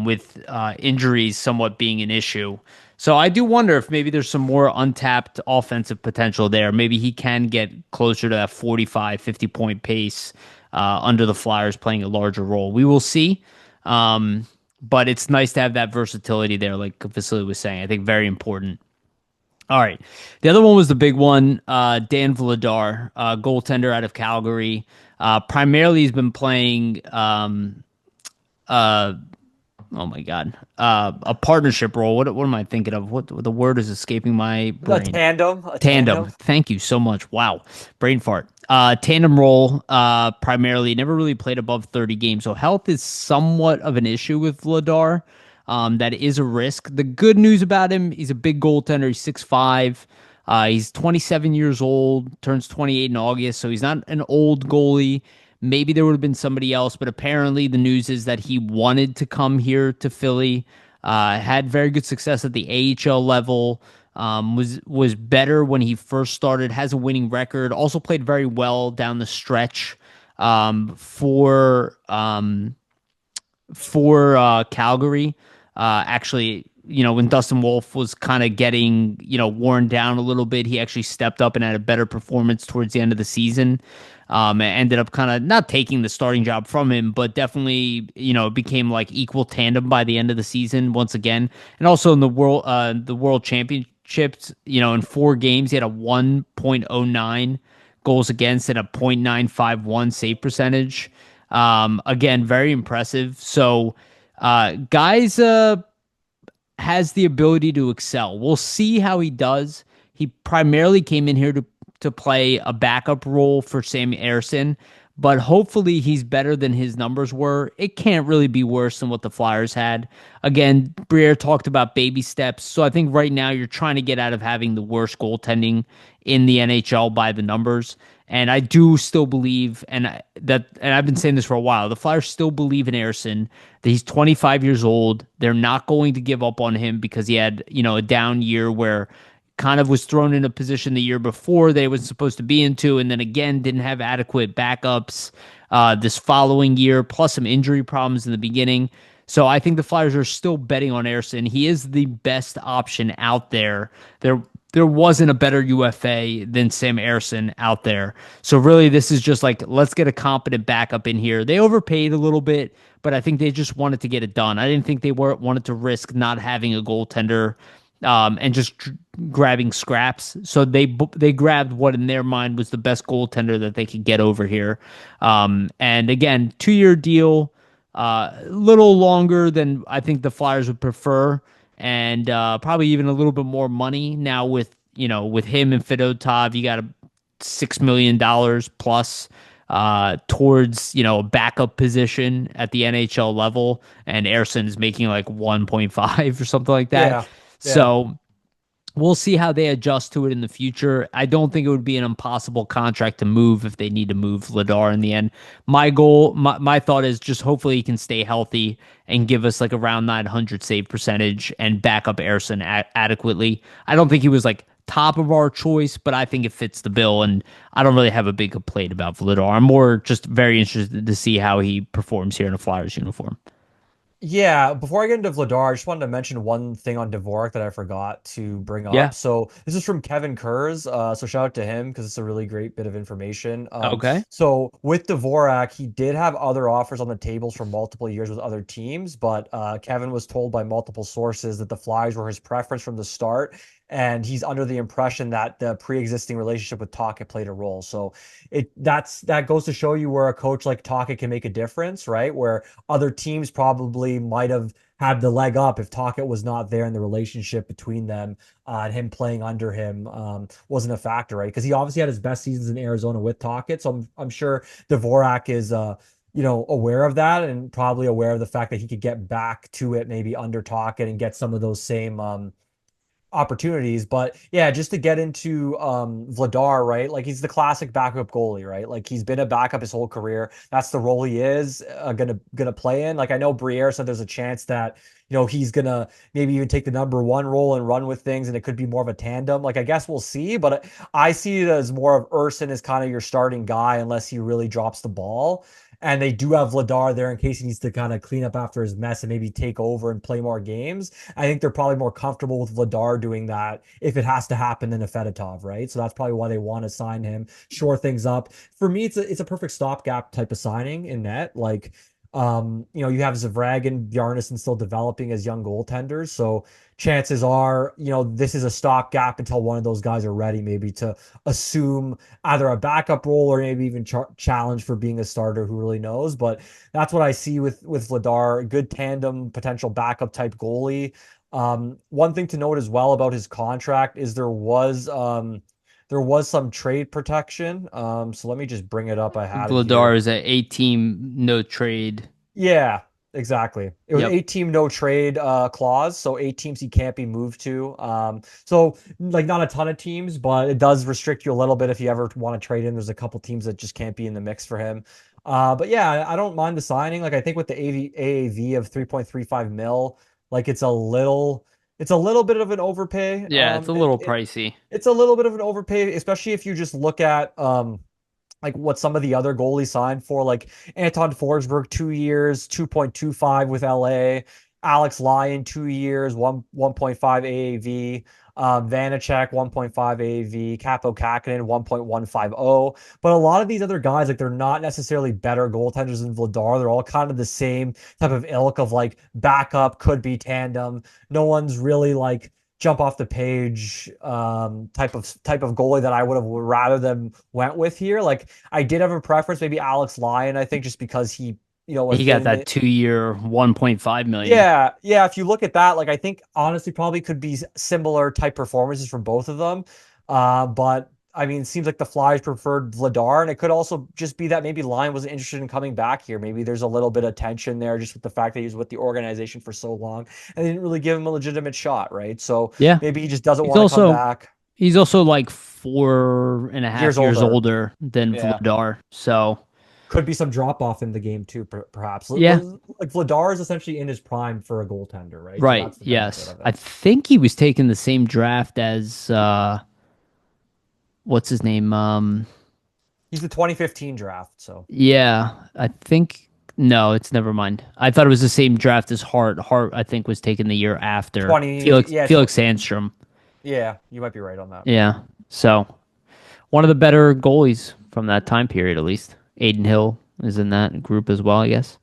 with injuries somewhat being an issue. So I do wonder if maybe there's some more untapped offensive potential there. Maybe he can get closer to that 45, 50-point pace under the Flyers playing a larger role. We will see. But it's nice to have that versatility there, like Vasili was saying. I think very important. All right. The other one was the big one, Dan Vladar, goaltender out of Calgary. Primarily, he's been playing Oh my God. A partnership role. What am I thinking of? What the word is escaping my A brain. tandem, a Tandem. tandem. Thank you so much. Wow. Brain fart. Tandem role, primarily never really played above 30 games. So health is somewhat of an issue with Vladar. That is a risk. The good news about him, he's a big goaltender. He's 6'5". He's 27 years old, turns 28 in August. So he's not an old goalie. Maybe there would have been somebody else, but apparently the news is that he wanted to come here to Philly. Had very good success at the AHL level. Was better when he first started. Has a winning record. Also played very well down the stretch for Calgary. Actually, when Dustin Wolf was kind of getting, worn down a little bit, he actually stepped up and had a better performance towards the end of the season. And ended up kind of not taking the starting job from him, but definitely, it became like equal tandem by the end of the season once again. And also in the World Championships, in 4 games, he had a 1.09 goals against and a 0.951 save percentage. Again, very impressive. So, guys, has the ability to excel. We'll see how he does. He primarily came in here to play a backup role for Sam Ersson, but hopefully he's better than his numbers were. It can't really be worse than what the Flyers had. Again, Briere talked about baby steps, so I think right now you're trying to get out of having the worst goaltending in the NHL by the numbers. And I do still believe, and I've been saying this for a while, the Flyers still believe in Ersson, that he's 25 years old. They're not going to give up on him because he had, a down year where kind of was thrown in a position the year before they was supposed to be into, and then again didn't have adequate backups this following year, plus some injury problems in the beginning. So I think the Flyers are still betting on Ersson. He is the best option out there. There wasn't a better UFA than Sam Ersson out there. So really, this is just like, let's get a competent backup in here. They overpaid a little bit, but I think they just wanted to get it done. I didn't think they wanted to risk not having a goaltender and just grabbing scraps. So they grabbed what in their mind was the best goaltender that they could get over here. And again, 2-year deal, a little longer than I think the Flyers would prefer, and probably even a little bit more money now with him and Fedotov. You got $6 million plus towards a backup position at the NHL level, and Ersson is making like 1.5 or something like that. Yeah, yeah. So we'll see how they adjust to it in the future. I don't think it would be an impossible contract to move if they need to move Vladar in the end. My thought is just hopefully he can stay healthy and give us like around 900 save percentage and back up Ersson adequately. I don't think he was like top of our choice, but I think it fits the bill, and I don't really have a big complaint about Vladar. I'm more just very interested to see how he performs here in a Flyers uniform. Yeah, before I get into Vladar, I just wanted to mention one thing on Dvorak that I forgot to bring up. Yeah. So this is from Kevin Kurz. So shout out to him because it's a really great bit of information. Okay. So with Dvorak, he did have other offers on the tables for multiple years with other teams, but Kevin was told by multiple sources that the Flyers were his preference from the start. And he's under the impression that the pre-existing relationship with Tocchet played a role. So that goes to show you where a coach like Tocchet can make a difference, right? Where other teams probably might have had the leg up if Tocchet was not there and the relationship between them and him playing under him wasn't a factor, right? Because he obviously had his best seasons in Arizona with Tocchet. So I'm sure Dvorak is aware of that and probably aware of the fact that he could get back to it maybe under Tocchet and get some of those same opportunities. But yeah, just to get into Vladar, right? Like he's the classic backup goalie, right? Like he's been a backup his whole career. That's the role he is gonna play in. Like I know Briere said there's a chance that he's gonna maybe even take the number one role and run with things, and it could be more of a tandem. Like I guess we'll see, but I see it as more of Ersson as kind of your starting guy unless he really drops the ball. And they do have Vladar there in case he needs to kind of clean up after his mess and maybe take over and play more games. I think they're probably more comfortable with Vladar doing that if it has to happen than a Fedotov, right? So that's probably why they want to sign him, shore things up. For me, it's a perfect stopgap type of signing in net. Like You have Zavrag and Bjarnason still developing as young goaltenders. So chances are, this is a stopgap until one of those guys are ready, maybe to assume either a backup role or maybe even challenge for being a starter. Who really knows? But that's what I see with Vladar. Good tandem, potential backup type goalie. One thing to note as well about his contract is there was some trade protection. So let me just bring it up. I had it Vladar here. is a 8 team no trade. Yeah, exactly. It was Yep. 8 team no trade clause, so 8 teams he can't be moved to. So like not a ton of teams, but it does restrict you a little bit if you ever want to trade him. There's a couple teams that just can't be in the mix for him. But yeah, I don't mind the signing. Like I think with the AAV of 3.35 mil, like it's a little bit of an overpay. Yeah, it's a little pricey. It's a little bit of an overpay, especially if you just look at like what some of the other goalies signed for, like Anton Forsberg, 2 years, 2.25 with LA, Alex Lyon, 2 years, 1.5 AAV, Vanacek, 1.5 AAV, Capo Kakinen, 1.150. But a lot of these other guys, like they're not necessarily better goaltenders than Vladar. They're all kind of the same type of ilk of like backup, could be tandem. No one's really like jump off the page type of goalie that I would have rather them went with here. Like I did have a preference, maybe Alex Lyon, I think just because he, He got within that the 2 year, 1.5 million. yeah, yeah, if you look at that, like I think honestly probably could be similar type performances from both of them. But I mean, it seems like the Flyers preferred Vladar, and it could also just be that maybe Lyon wasn't interested in coming back here. Maybe there's a little bit of tension there just with the fact that he was with the organization for so long and they didn't really give him a legitimate shot, right? So Yeah. maybe he just doesn't He's want to come also back. he's also like 4.5 Years years older. older than Yeah. Vladar. So Could be some drop off in the game too, perhaps. yeah, Like Vladar is essentially in his prime for a goaltender, right? So right. that's the benefit Yes. of I it. think he was taking the same draft as what's his name? He's the 2015 draft, so Yeah, I think no, it's never mind. I thought it was the same draft as Hart. Hart, I think, was taken the year after 20, Felix yeah, Sandstrom. yeah, you might be right on that. Yeah. So one of the better goalies from that time period, at least. Aiden Hill is in that group as well, I guess.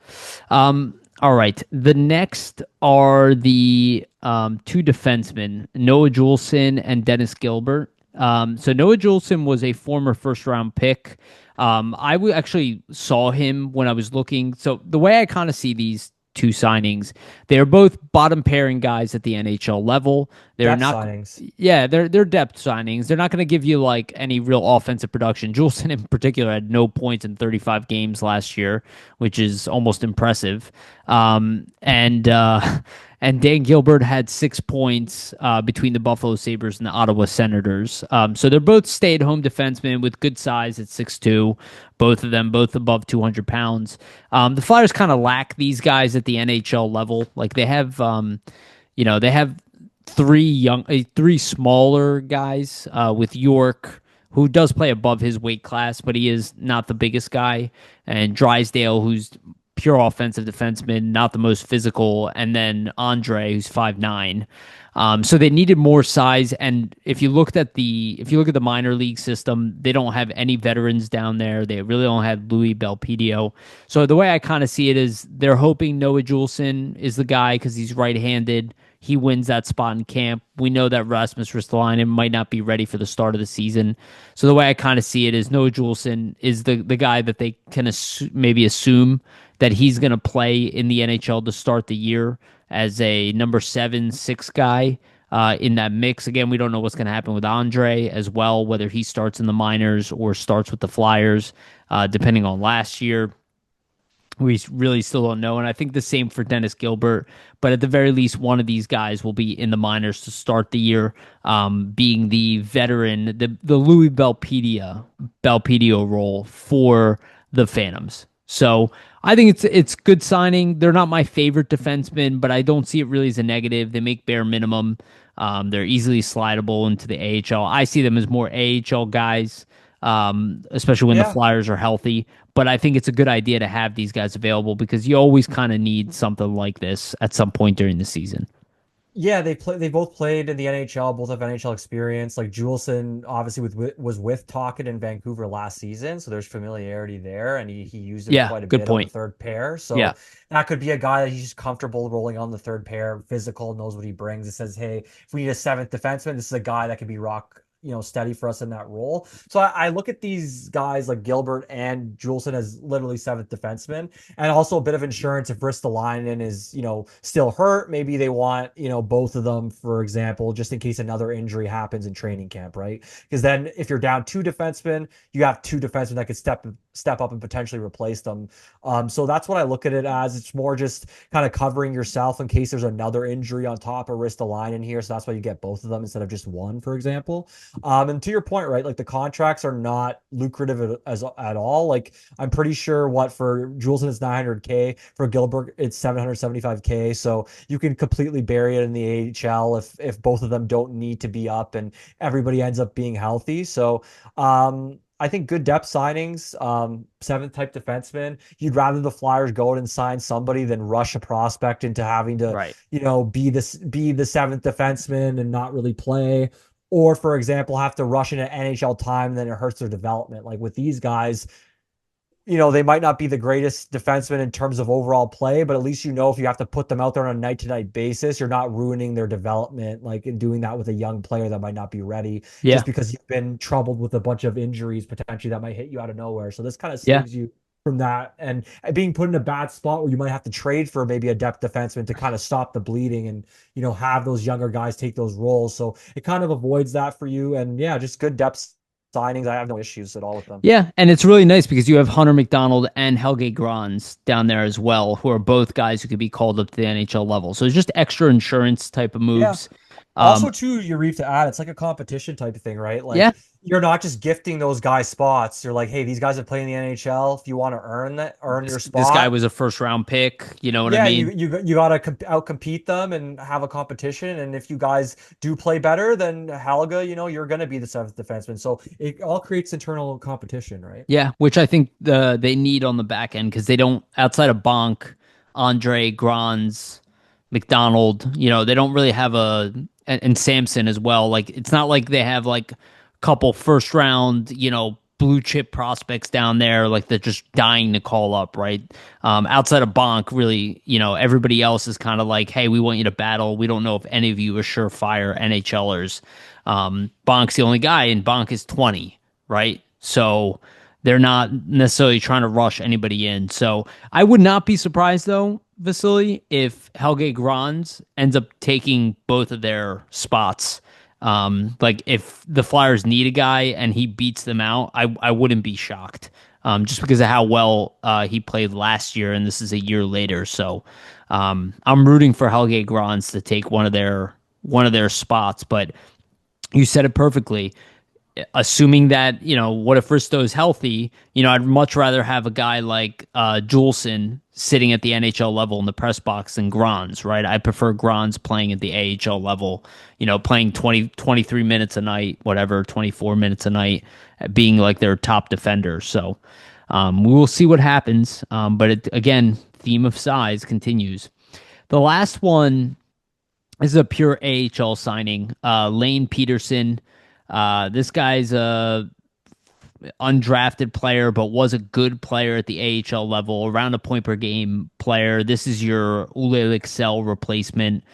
All right. The next are the two defensemen, Noah Juleson and Dennis Gilbert. So Noah Juleson was a former first round pick. Actually saw him when I was looking. So the way I kind of see these two signings, they're both bottom pairing guys at the NHL level. They're Depth not, signings. yeah, they're depth signings. They're not going to give you like any real offensive production. Juleson in particular had no points in 35 games last year, which is almost impressive. And Dan Gilbert had 6 points between the Buffalo Sabres and the Ottawa Senators. So they're both stay-at-home defensemen with good size at 6'2". Both of them, both above 200 pounds. The Flyers kind of lack these guys at the NHL level. Like they have three smaller guys with York, who does play above his weight class, but he is not the biggest guy, and Drysdale, who's pure offensive defenseman, not the most physical, and then Andre, who's 5'9". So they needed more size, and if you look at the minor league system, they don't have any veterans down there. They really don't have Louis Belpedio. So the way I kind of see it is they're hoping Noah Juleson is the guy because he's right-handed. He wins that spot in camp. We know that Rasmus Ristolainen might not be ready for the start of the season. So the way I kind of see it is Noah Juleson is the guy that they can maybe assume that he's going to play in the NHL to start the year as a number 7, 6 guy in that mix. Again, we don't know what's going to happen with Andre as well, whether he starts in the minors or starts with the Flyers, depending on last year. We really still don't know. And I think the same for Dennis Gilbert. But at the very least, one of these guys will be in the minors to start the year, being the veteran, the Louis Belpedio role for the Phantoms. So I think it's good signing. They're not my favorite defensemen, but I don't see it really as a negative. They make bare minimum. They're easily slidable into the AHL. I see them as more AHL guys, especially when the Yeah. Flyers are healthy. But I think it's a good idea to have these guys available because you always kind of need something like this at some point during the season. Yeah, they both played in the NHL, both have NHL experience. Like Juleson obviously was with Tocchet in Vancouver last season, so there's familiarity there, and he used him Yeah, quite a good bit on the point. third pair. Yeah, So that could be a guy that he's just comfortable rolling on the third pair, physical, knows what he brings. It says, hey, if we need a seventh defenseman, this is a guy that can be rock, steady for us in that role. So I look at these guys like Gilbert and Juleson as literally seventh defensemen, and also a bit of insurance if Ristolainen is, still hurt. Maybe they want, both of them, for example, just in case another injury happens in training camp, right? Because then if you're down two defensemen, you have two defensemen that could step up and potentially replace them. So that's what I look at it as. It's more just kind of covering yourself in case there's another injury on top of Ristolainen here. So that's why you get both of them instead of just one, for example. And to your point, right? Like the contracts are not lucrative at all. Like I'm pretty sure what for Juleson it's 900K, for Gilbert it's 775K. So you can completely bury it in the AHL if both of them don't need to be up and everybody ends up being healthy. So I think good depth signings, seventh type defenseman. You'd rather the Flyers go out and sign somebody than rush a prospect into having to, right. be the seventh defenseman and not really play. Or, for example, have to rush into NHL time, and then it hurts their development. Like with these guys, they might not be the greatest defenseman in terms of overall play, but at least if you have to put them out there on a night to night basis, you're not ruining their development, like in doing that with a young player that might not be ready just Yeah, because you've been troubled with a bunch of injuries potentially that might hit you out of nowhere. So this kind of yeah. saves you from that and being put in a bad spot where you might have to trade for maybe a depth defenseman to kind of stop the bleeding and, have those younger guys take those roles. So it kind of avoids that for you. And yeah, just good depth signings. I have no issues at all with them. Yeah, and it's really nice because you have Hunter McDonald and Helge Grans down there as well, who are both guys who could be called up to the NHL level. So it's just extra insurance type of Yeah. moves. Also, Um, too, Yariv, to add, it's like a competition type of thing, right? yeah, Like you're not just gifting those guys spots. You're like, hey, these guys have played in the NHL. If you want to earn your this guy spot, was a first round pick. You know what I yeah, mean? you got to outcompete them and have a competition. And if you guys do play better than Helga, you're going to be the seventh defenseman. So it all creates internal competition, right? Yeah, which I think they need on the back end because they don't outside of Bonk, Andre, Grans, McDonald. They don't really have and Samson as well. Like it's not like they have like a couple first round, blue chip prospects down there like they're just dying to call up, right? Outside of Bonk, really, everybody else is kind of like, hey, we want you to battle. We don't know if any of you are surefire NHLers. Bonk's the only guy, and Bonk is 20, right? So they're not necessarily trying to rush anybody in. So I would not be surprised though, Vasili, if Helge Grans ends up taking both of their spots. Like if the Flyers need a guy and he beats them out, I wouldn't be shocked. Just because of how well he played last year, and this is a year later. So I'm rooting for Helge Grans to take one of their spots. But you said it perfectly, assuming that, what if Risto's healthy, I'd much rather have a guy like Juleson sitting at the NHL level in the press box than Grans, right? I prefer Grans playing at the AHL level, playing 23 minutes a night, whatever, 24 minutes a night, being like their top defender. So we will see what happens. But again, theme of size continues. The last one is a pure AHL signing. Lane Peterson. This guy's a undrafted player, but was a good player at the AHL level, around a point per game player. This is your Ule Excel replacement.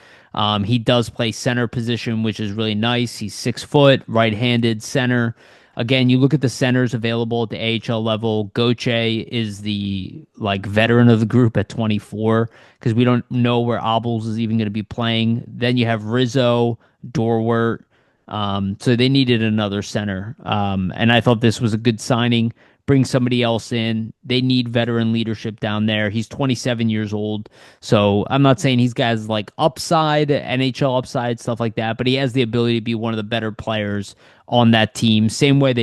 He does play center position, which is really nice. He's 6 foot, right-handed center. Again, you look at the centers available at the AHL level. Goche is the veteran of the group at 24 because we don't know where Obels is even going to be playing. Then you have Rizzo, Dorwart. So they needed another center. And I thought this was a good signing. Bring somebody else in. They need veteran leadership down there. He's 27 years old. So I'm not saying he's got like upside, NHL upside, stuff like that, but he has the ability to be one of the better players on that team. Same way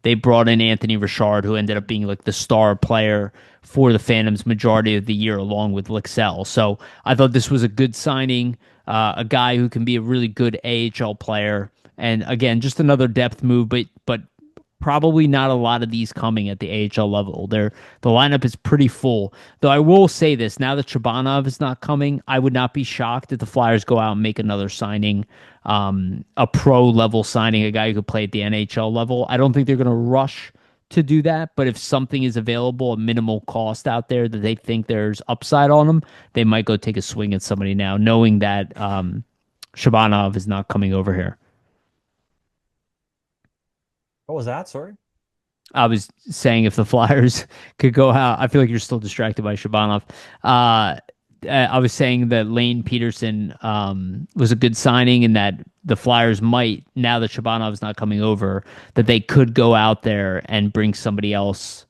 they brought in Anthony Richard, who ended up being like the star player for the Phantoms majority of the year, along with Lixell. So I thought this was a good signing, a guy who can be a really good AHL player, and again, just another depth move, but probably not a lot of these coming at the AHL level. The lineup is pretty full. Though I will say this, now that Shabbanov is not coming, I would not be shocked if the Flyers go out and make another signing, a pro level signing, a guy who could play at the NHL level. I don't think they're going to rush to do that, but if something is available at minimal cost out there that they think there's upside on them, they might go take a swing at somebody now, knowing that Shabbanov is not coming over here. What was that? Sorry. I was saying if the Flyers could go out, I feel like you're still distracted by Shabbanov. I was saying that Lane Peterson was a good signing and that the Flyers might, now that Shabbanov is not coming over, that they could go out there and bring somebody else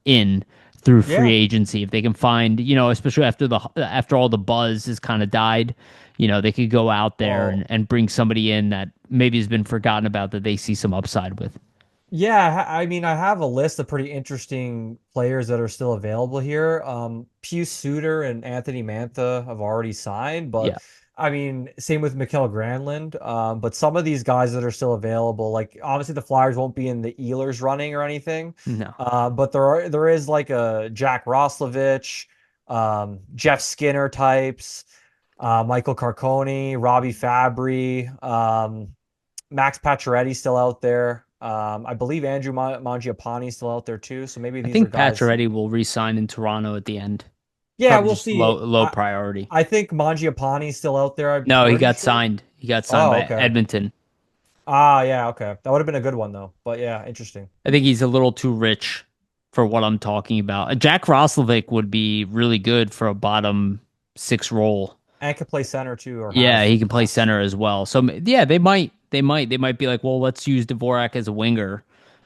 in through free Yeah. agency if they can find, especially after all the buzz has kind of died. They could go out there Well, and bring somebody in that maybe has been forgotten about that they see some upside with. yeah, I mean, I have a list of pretty interesting players that are still available here. Pius Suter and Anthony Mantha have already signed, Yeah. but I mean, same with Mikael Granlund. But some of these guys that are still available, like obviously the Flyers won't be in the Ehlers running or anything. No. But there is like a Jack Roslovich, Jeff Skinner types, Michael Carcone, Robbie Fabry. Max Pacioretty still out there. I believe Andrew Mangiapane still out there too. So maybe I these are think guys. Pacioretty will re-sign in Toronto at the end. Yeah, Probably we'll just low see. low priority. I think Mangiapane's still out there. I'm No, he pretty got sure. signed. He got signed Oh, by okay. Edmonton. Yeah, okay. That would have been a good one though. But yeah, interesting. I think he's a little too rich for what I'm talking about. Jack Roslovic would be really good for a bottom six role. And could play center too, or Yeah, has he can play has. center as well. So yeah, they might be like, well, let's use Dvorak as a winger.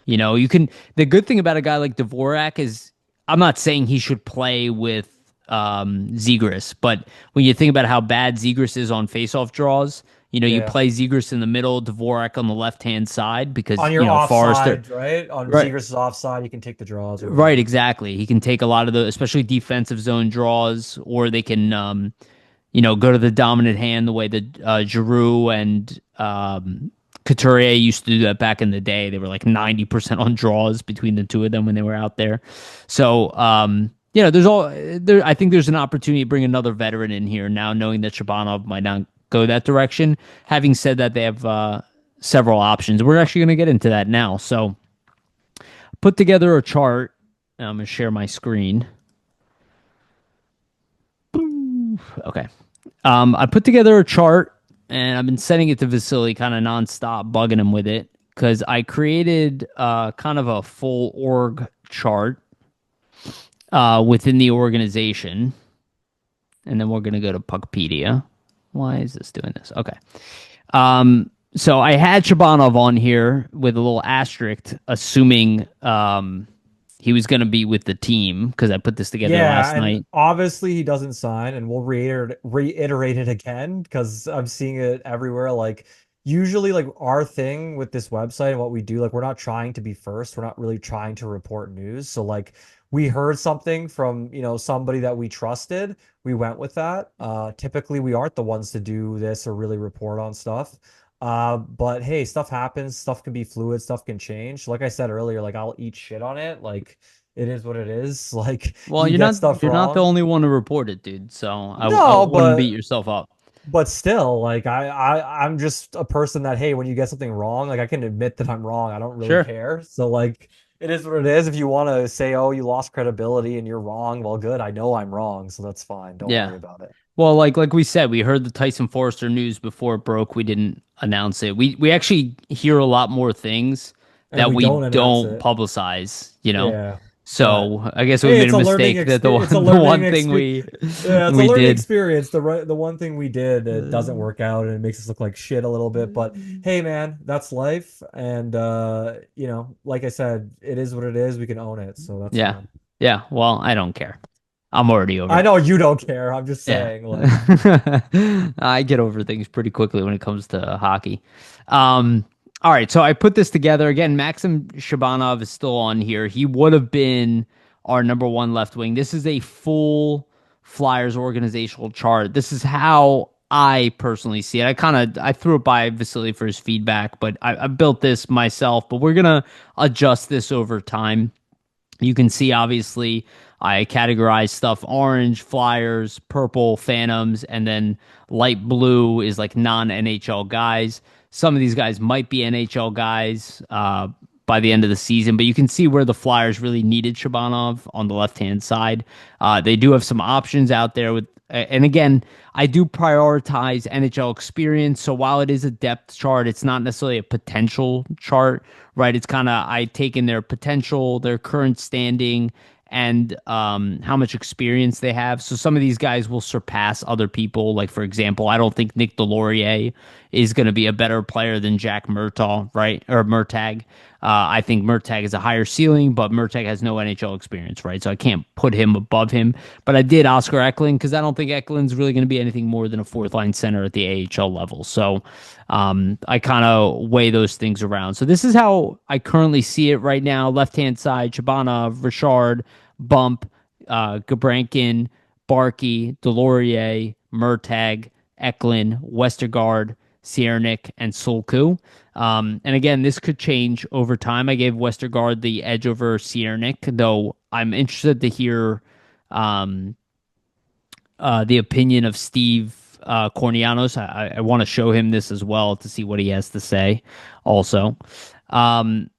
You can. The good thing about a guy like Dvorak is, I'm not saying he should play with Zegras, but when you think about how bad Zegras is on faceoff draws, you Yeah. play Zegras in the middle, Dvorak on the left hand side On because your Forrester. offside, right? On Right. Zegras' offside, you can take the draws or Right, whatever. exactly. He can take a lot of the, especially defensive zone draws, or they can, go to the dominant hand the way that Giroux and Couturier used to do that back in the day. They were like 90% on draws between the two of them when they were out there. So, I think there's an opportunity to bring another veteran in here now, knowing that Shabanov might not go that direction. Having said that, they have several options. We're actually going to get into that now. So, put together a chart. I'm going to share my screen. Okay. I put together a chart and I've been sending it to Vasili kind of nonstop, bugging him with it because I created kind of a full org chart within the organization. And then we're going to go to Puckpedia. Why is this doing this? Okay. So I had Shabanov on here with a little asterisk, assuming he was going to be with the team because I put this together Yeah, last and night. obviously he doesn't sign, and we'll reiterate it again because I'm seeing it everywhere. Like usually, like our thing with this website and what we do, like we're not trying to be first. We're not really trying to report news. So like we heard something from, somebody that we trusted, we went with that. Typically we aren't the ones to do this or really report on stuff. But hey, stuff happens, stuff can be fluid, stuff can change. Like I said earlier, like I'll eat shit on it. Like it is what it is. Like Well, you you're get not stuff you're not the wrong. only one to report it, dude. So I No, wouldn't beat but yourself up. still, like I'm just a person that hey, when you get something wrong, like I can admit that I'm wrong. I don't really Sure. care. So like it is what it is. If you want to say, oh, you lost credibility and you're wrong, well, good. I know I'm wrong, so that's fine. Don't Yeah. worry about it. Well, like we said, we heard the Tyson Forrester news before it broke. We didn't announce it. We actually hear a lot more things And that we we don't announce don't it. publicize. Yeah. But So I guess we hey, made it's a a learning mistake that the experience. It's a one the learning one thing experience. we Yeah, it's a we learning did. experience. The one thing we did, it doesn't work out and it makes us look like shit a little bit. But hey, man, that's life. And like I said, it is what it is. We can own it, so that's Yeah. fine. Yeah. Well, I don't care. I'm already over I it. know you don't care. I'm just Yeah. saying, like, I get over things pretty quickly when it comes to hockey. All right, so I put this together again. Maxim Shabanov is still on here. He would have been our number one left wing. This is a full Flyers organizational chart. This is how I personally see it. I threw it by Vasili for his feedback, but I built this myself. But we're gonna adjust this over time. You can see, obviously, I categorize stuff orange, Flyers, purple, Phantoms, and then light blue is like non NHL guys. Some of these guys might be NHL guys by the end of the season, but you can see where the Flyers really needed Shabbanov on the left hand side. They do have some options out there with, and again, I do prioritize NHL experience. So while it is a depth chart, it's not necessarily a potential chart, right? It's kind of, I take in their potential, their current standing, and how much experience they have. So some of these guys will surpass other people. Like, for example, I don't think Nick Delorier is going to be a better player than Jack Murtaugh, right? Or Murtagh. I think Murtagh is a higher ceiling, but Murtagh has no NHL experience, right? So I can't put him above him. But I did Oscar Eklund because I don't think Eklund's really going to be anything more than a fourth line center at the AHL level. So I kind of weigh those things around. So this is how I currently see it right now. Left hand side, Shabana, Richard, Bump, Gabrankin, Barkey, Delorier, Murtagh, Eklund, Westergaard, Ciernik, and Sulku. And again, this could change over time. I gave Westergaard the edge over Ciernik, though I'm interested to hear um, the opinion of Steve Kornianos. I want to show him this as well to see what he has to say also. Um,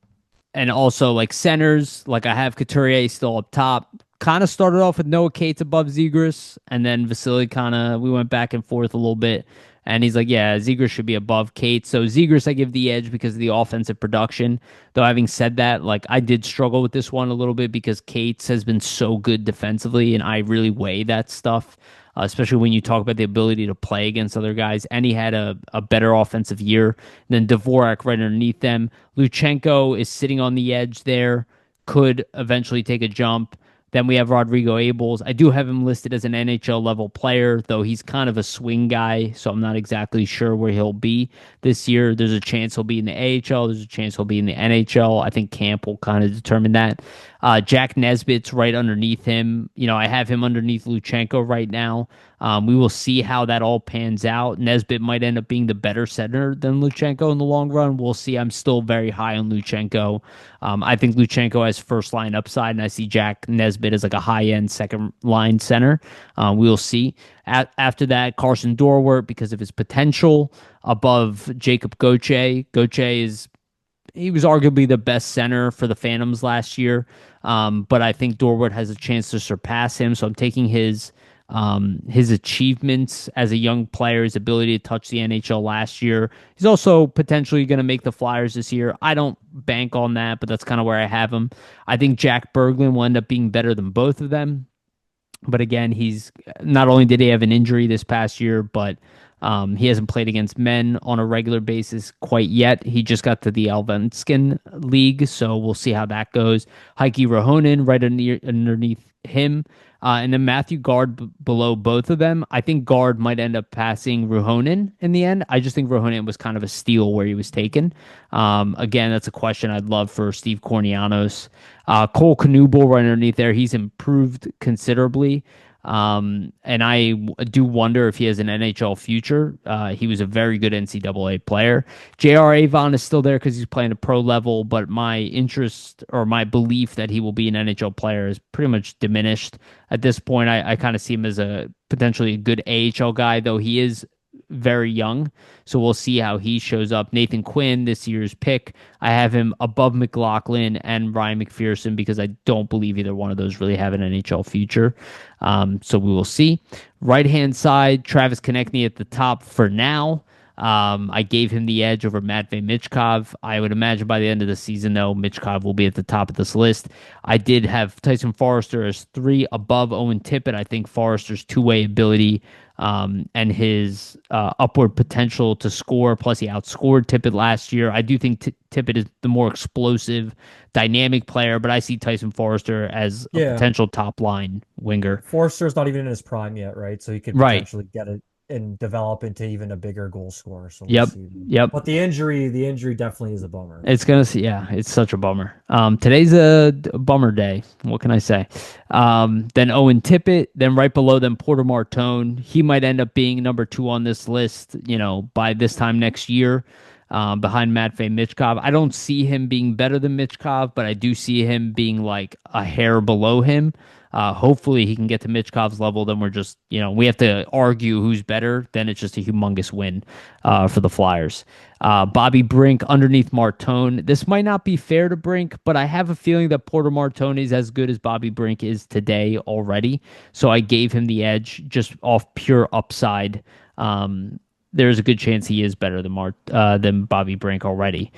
and also, like, centers, like I have Couturier still up top. Kind of started off with Noah Cates above Zegras, and then Vasili we went back and forth a little bit. And he's like, yeah, Zegras should be above Cates. So Zegras, I give the edge because of the offensive production. Though having said that, like, I did struggle with this one a little bit because Cates has been so good defensively, and I really weigh that stuff, especially when you talk about the ability to play against other guys. And he had a better offensive year than Dvorak right underneath them. Luchenko is sitting on the edge there, could eventually take a jump. Then we have Rodrigo Abels. I do have him listed as an NHL level player, though he's kind of a swing guy, so I'm not exactly sure where he'll be this year. There's a chance he'll be in the AHL. There's a chance he'll be in the NHL. I think camp will kind of determine that. Jack Nesbitt's right underneath him. You know, I have him underneath Luchenko right now. We will see how that all pans out. Nesbitt might end up being the better center than Luchenko in the long run. We'll see. I'm still very high on Luchenko. I think Luchenko has first line upside, and I see Jack Nesbitt as like a high end second line center. We'll see. After that, Carson Dorwart, because of his potential, above Jacob Gauthier. He was arguably the best center for the Phantoms last year, but I think Dorwart has a chance to surpass him. So I'm taking his achievements as a young player, his ability to touch the NHL last year. He's also potentially going to make the Flyers this year. I don't bank on that, but that's kind of where I have him. I think Jack Berglund will end up being better than both of them. But again, he's not only did he have an injury this past year, but he hasn't played against men on a regular basis quite yet. He just got to the Allsvenskan League, so we'll see how that goes. Heikki Rahonen right underneath him. And then Matthew Guard below both of them. I think Guard might end up passing Ruhonen in the end. I just think Ruhonen was kind of a steal where he was taken. Again, that's a question I'd love for Steve Kornianos. Cole Knuble right underneath there. He's improved considerably. And I do wonder if he has an NHL future. He was a very good NCAA player. J.R. Avon is still there because he's playing a pro level, but my interest or my belief that he will be an NHL player is pretty much diminished at this point. I kind of see him as a potentially a good AHL guy, though he is very young. So we'll see how he shows up. Nathan Quinn, this year's pick, I have him above McLaughlin and Ryan McPherson because I don't believe either one of those really have an NHL future. So we will see. Right hand side, Travis Konechny at the top for now. I gave him the edge over Matvey Michkov. I would imagine by the end of the season, though, Michkov will be at the top of this list. I did have Tyson Forrester as 3 above Owen Tippett. I think Forrester's two-way ability and his upward potential to score, plus he outscored Tippett last year. I do think Tippett is the more explosive, dynamic player, but I see Tyson Forrester as a Yeah. potential top-line winger. Forster's not even in his prime yet, right? So he could Right. potentially get it. and develop into even a bigger goal scorer. So we'll Yep. see. Yep. But the injury definitely is a bummer. It's gonna see, yeah, it's such a bummer. Today's a bummer day. What can I say? Then Owen Tippett, then right below them, Porter Martone. He might end up being number two on this list, by this time next year, behind Matvey Michkov. I don't see him being better than Michkov, but I do see him being like a hair below him. Hopefully he can get to Michkov's level. Then we're just, we have to argue who's better. Then it's just a humongous win for the Flyers. Bobby Brink underneath Martone. This might not be fair to Brink, but I have a feeling that Porter Martone is as good as Bobby Brink is today already. So I gave him the edge just off pure upside. There's a good chance he is better than Bobby Brink already.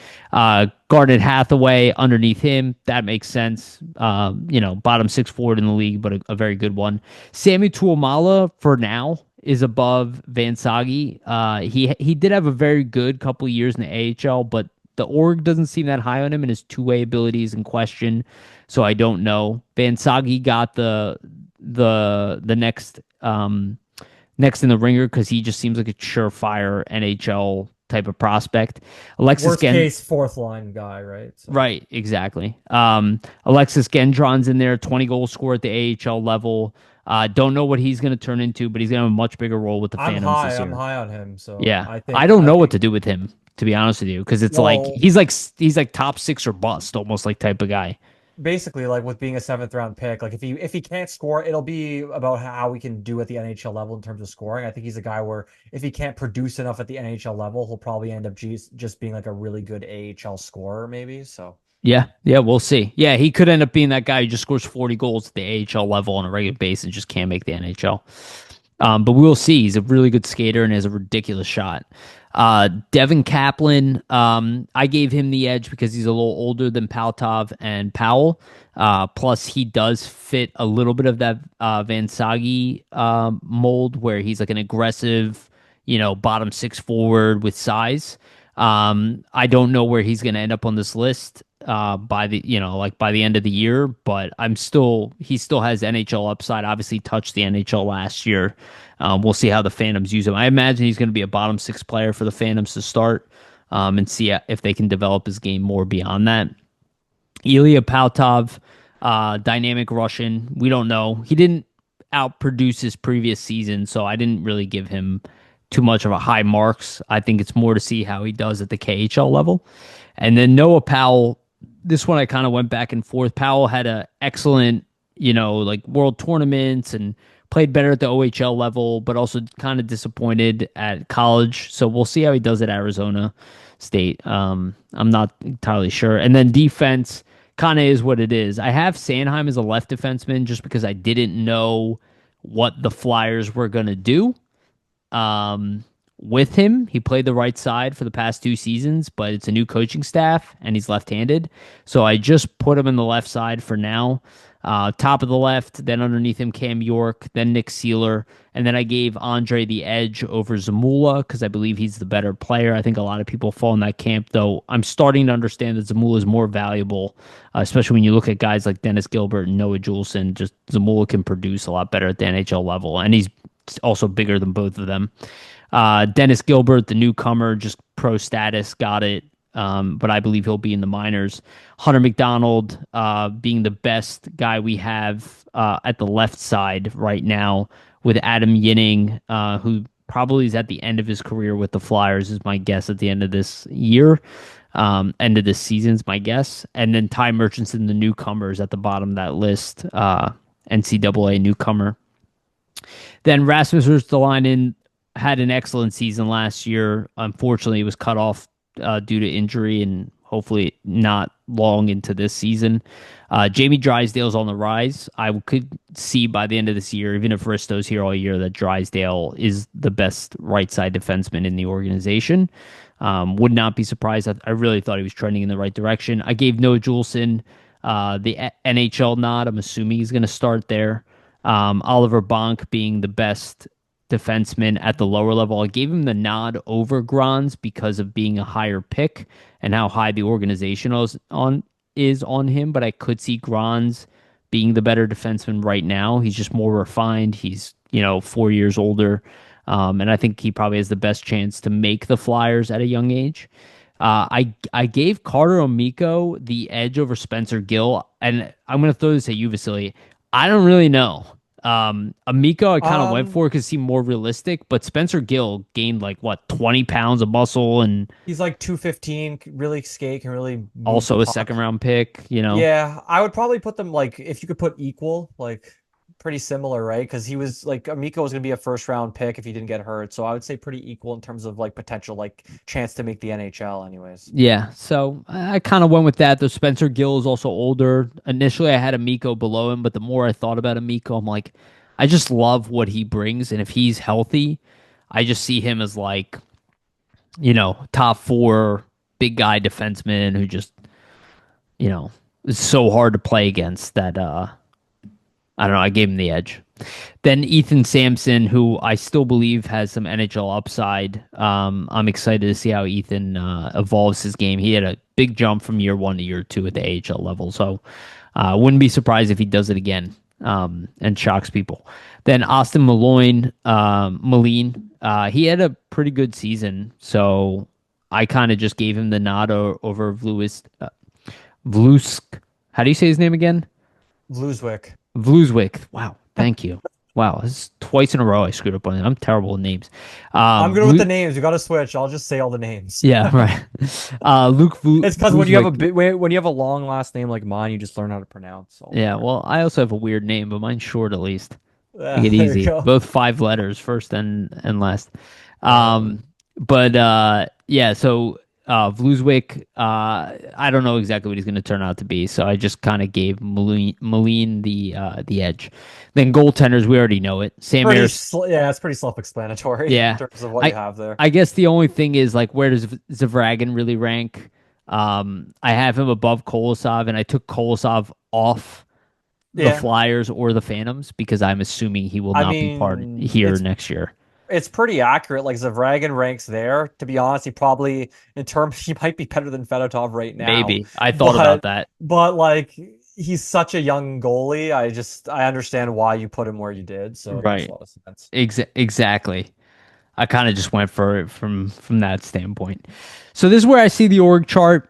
Garnet Hathaway underneath him, that makes sense. Bottom six forward in the league, but a very good one. Sammy Tuomala for now is above Van Sagi. He did have a very good couple of years in the AHL, but the org doesn't seem that high on him, and his two-way abilities in question. So I don't know. Van Sagi got the next in the ringer because he just seems like a surefire NHL type of prospect. Alexis Worst Gen case, fourth line guy, right? So Right, exactly. Alexis Gendron's in there, 20 goal scorer at the AHL level. Don't know what he's going to turn into, but he's going to have a much bigger role with the I'm Phantoms high. this I'm year. high on him. So Yeah, I I think don't I know what to think do with him, to be honest with you, because it's like well, he's like top six or bust, almost like type of guy. basically like with being a seventh round pick, like if he can't score, it'll be about how we can do at the NHL level in terms of scoring. I think he's a guy where if he can't produce enough at the NHL level, he'll probably end up just being like a really good AHL scorer, maybe. So Yeah, yeah, we'll see. Yeah, he could end up being that guy who just scores 40 goals at the AHL level on a regular basis and just can't make the NHL. But we'll see. He's a really good skater and has a ridiculous shot. Devin Kaplan, I gave him the edge because he's a little older than Paltov and Powell. Plus, he does fit a little bit of that Van Sagi mold where he's like an aggressive, bottom six forward with size. I don't know where he's going to end up on this list by the end of the year, but he still has NHL upside. Obviously, touched the NHL last year. We'll see how the Phantoms use him. I imagine he's going to be a bottom six player for the Phantoms to start, and see if they can develop his game more beyond that. Ilya Paltov, dynamic Russian. We don't know. He didn't outproduce his previous season, so I didn't really give him too much of a high marks. I think it's more to see how he does at the KHL level. And then Noah Powell, this one I kind of went back and forth. Powell had a excellent, like world tournaments and played better at the OHL level, but also kind of disappointed at college. So we'll see how he does at Arizona State. I'm not entirely sure. And then defense kind of is what it is. I have Sanheim as a left defenseman just because I didn't know what the Flyers were going to do um, with him. He played the right side for the past two seasons, but it's a new coaching staff and he's left-handed. So I just put him in the left side for now. Top of the left, then underneath him, Cam York, then Nick Seeler. And then I gave Andre the edge over Zamula because I believe he's the better player. I think a lot of people fall in that camp, though. I'm starting to understand that Zamula is more valuable, especially when you look at guys like Dennis Gilbert and Noah Juleson. Just Zamula can produce a lot better at the NHL level, and he's also bigger than both of them. Dennis Gilbert, the newcomer, just pro status, got it. But I believe he'll be in the minors. Hunter McDonald, being the best guy we have at the left side right now, with Adam Yinning, who probably is at the end of his career with the Flyers, is my guess at the end of this year. End of this season's my guess. And then Ty Murchison, the newcomers at the bottom of that list, NCAA newcomer. Then Rasmus Ristolainen had an excellent season last year. Unfortunately, he was cut off due to injury and hopefully not long into this season. Jamie Drysdale's on the rise. I could see by the end of this year, even if Risto's here all year, that Drysdale is the best right side defenseman in the organization. Would not be surprised. I really thought he was trending in the right direction. I gave Noah Juleson the NHL nod. I'm assuming he's going to start there. Oliver Bonk being the best defenseman at the lower level. I gave him the nod over Granz because of being a higher pick and how high the organization is on him. But I could see Granz being the better defenseman right now. He's just more refined. He's 4 years older. And I think he probably has the best chance to make the Flyers at a young age. I gave Carter O'Miko the edge over Spencer Gill, and I'm gonna throw this at you, Vasili. I don't really know. Amico, I kind of went Um, for because he seemed more realistic, but Spencer Gill gained like what 20 pounds of muscle and he's like 215, really skate, can really move the also a second puck. round pick. Yeah, I would probably put them like if you could put equal, like pretty similar, right? Because he was like Amico was gonna be a first round pick if he didn't get hurt. So I would say pretty equal in terms of like potential like chance to make the NHL anyways. Yeah, so I kind of went with that. Though Spencer Gill is also older. Initially, I had Amico below him, but the more I thought about Amico, I'm like, I just love what he brings, and if he's healthy, I just see him as like top four big guy defenseman who just is so hard to play against that. I don't know. I gave him the edge. Then Ethan Sampson, who I still believe has some NHL upside. I'm excited to see how Ethan evolves his game. He had a big jump from year one to year two at the AHL level, so wouldn't be surprised if he does it again and shocks people. Then Austin Moline, he had a pretty good season, so I kind of just gave him the nod over Vlusk. How do you say his name again? Blueswick. Vluzwick. Wow. Thank you. Wow. This is twice in a row I screwed up on it. I'm terrible with names. I'm good with Vlu the names. You got to switch. I'll just say all the names. yeah, right. It's because when you have a Vluzwick. bit when you have a long last name like mine, you just learn how to pronounce all the Yeah, words. well, I also have a weird name, but mine's short at least. Make Yeah, it there you easy. go. Both 5 letters, first and last. Uh, But yeah, so Vluzwick, I don't know exactly what he's going to turn out to be, so I just kind of gave Moline the edge. Then goaltenders, we already know it. Sam Ayers, yeah, it's pretty self-explanatory in yeah. terms of what you I have there. I guess the only thing is like where does Zavragin really rank? I have him above Kolosov, and I took Kolosov off the Yeah. Flyers or the Phantoms because I'm assuming he will I not be part mean, here next year. it's pretty accurate. Like Zavragin ranks there. To be honest, he probably in terms he might be better than Fedotov right now. Maybe. I thought about But that. like he's such a young goalie. I understand why you put him where you did. So it makes a Right. lot of sense. Exactly. I kind of just went for it from that standpoint. So this is where I see the org chart.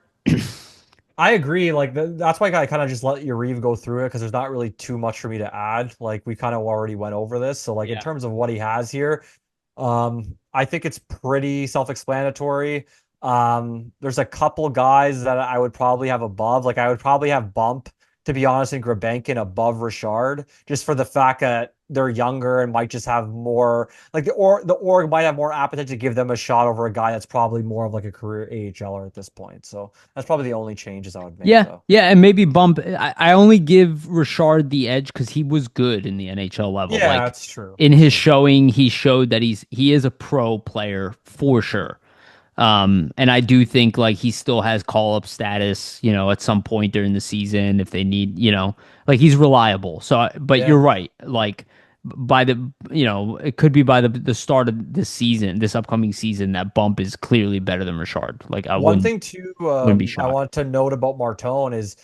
I agree. Like that's why I kind of just let Yariv go through it because there's not really too much for me to add. Like we kind of already went over this. So like in Yeah. terms of what he has here, I think it's pretty self-explanatory. There's a couple guys that I would probably have above. Like I would probably have Bump, to be honest, and Grabenkin above Richard, just for the fact that they're younger and might just have more like the org might have more appetite to give them a shot over a guy that's probably more of like a career AHLer at this point. So that's probably the only changes I would make Yeah, though. yeah, and maybe bump. I only give Richard the edge because he was good in the NHL level. Yeah, Like that's true. in That's his true. showing, he showed that he is a pro player for sure. And I do think like he still has call up status, at some point during the season if they need, like he's reliable. So, but you're Yeah. right. Like by it could be by the start of this season, this upcoming season, that bump is clearly better than Richard. Like I One wouldn't thing too, wouldn't be I shocked. want to note about Martone is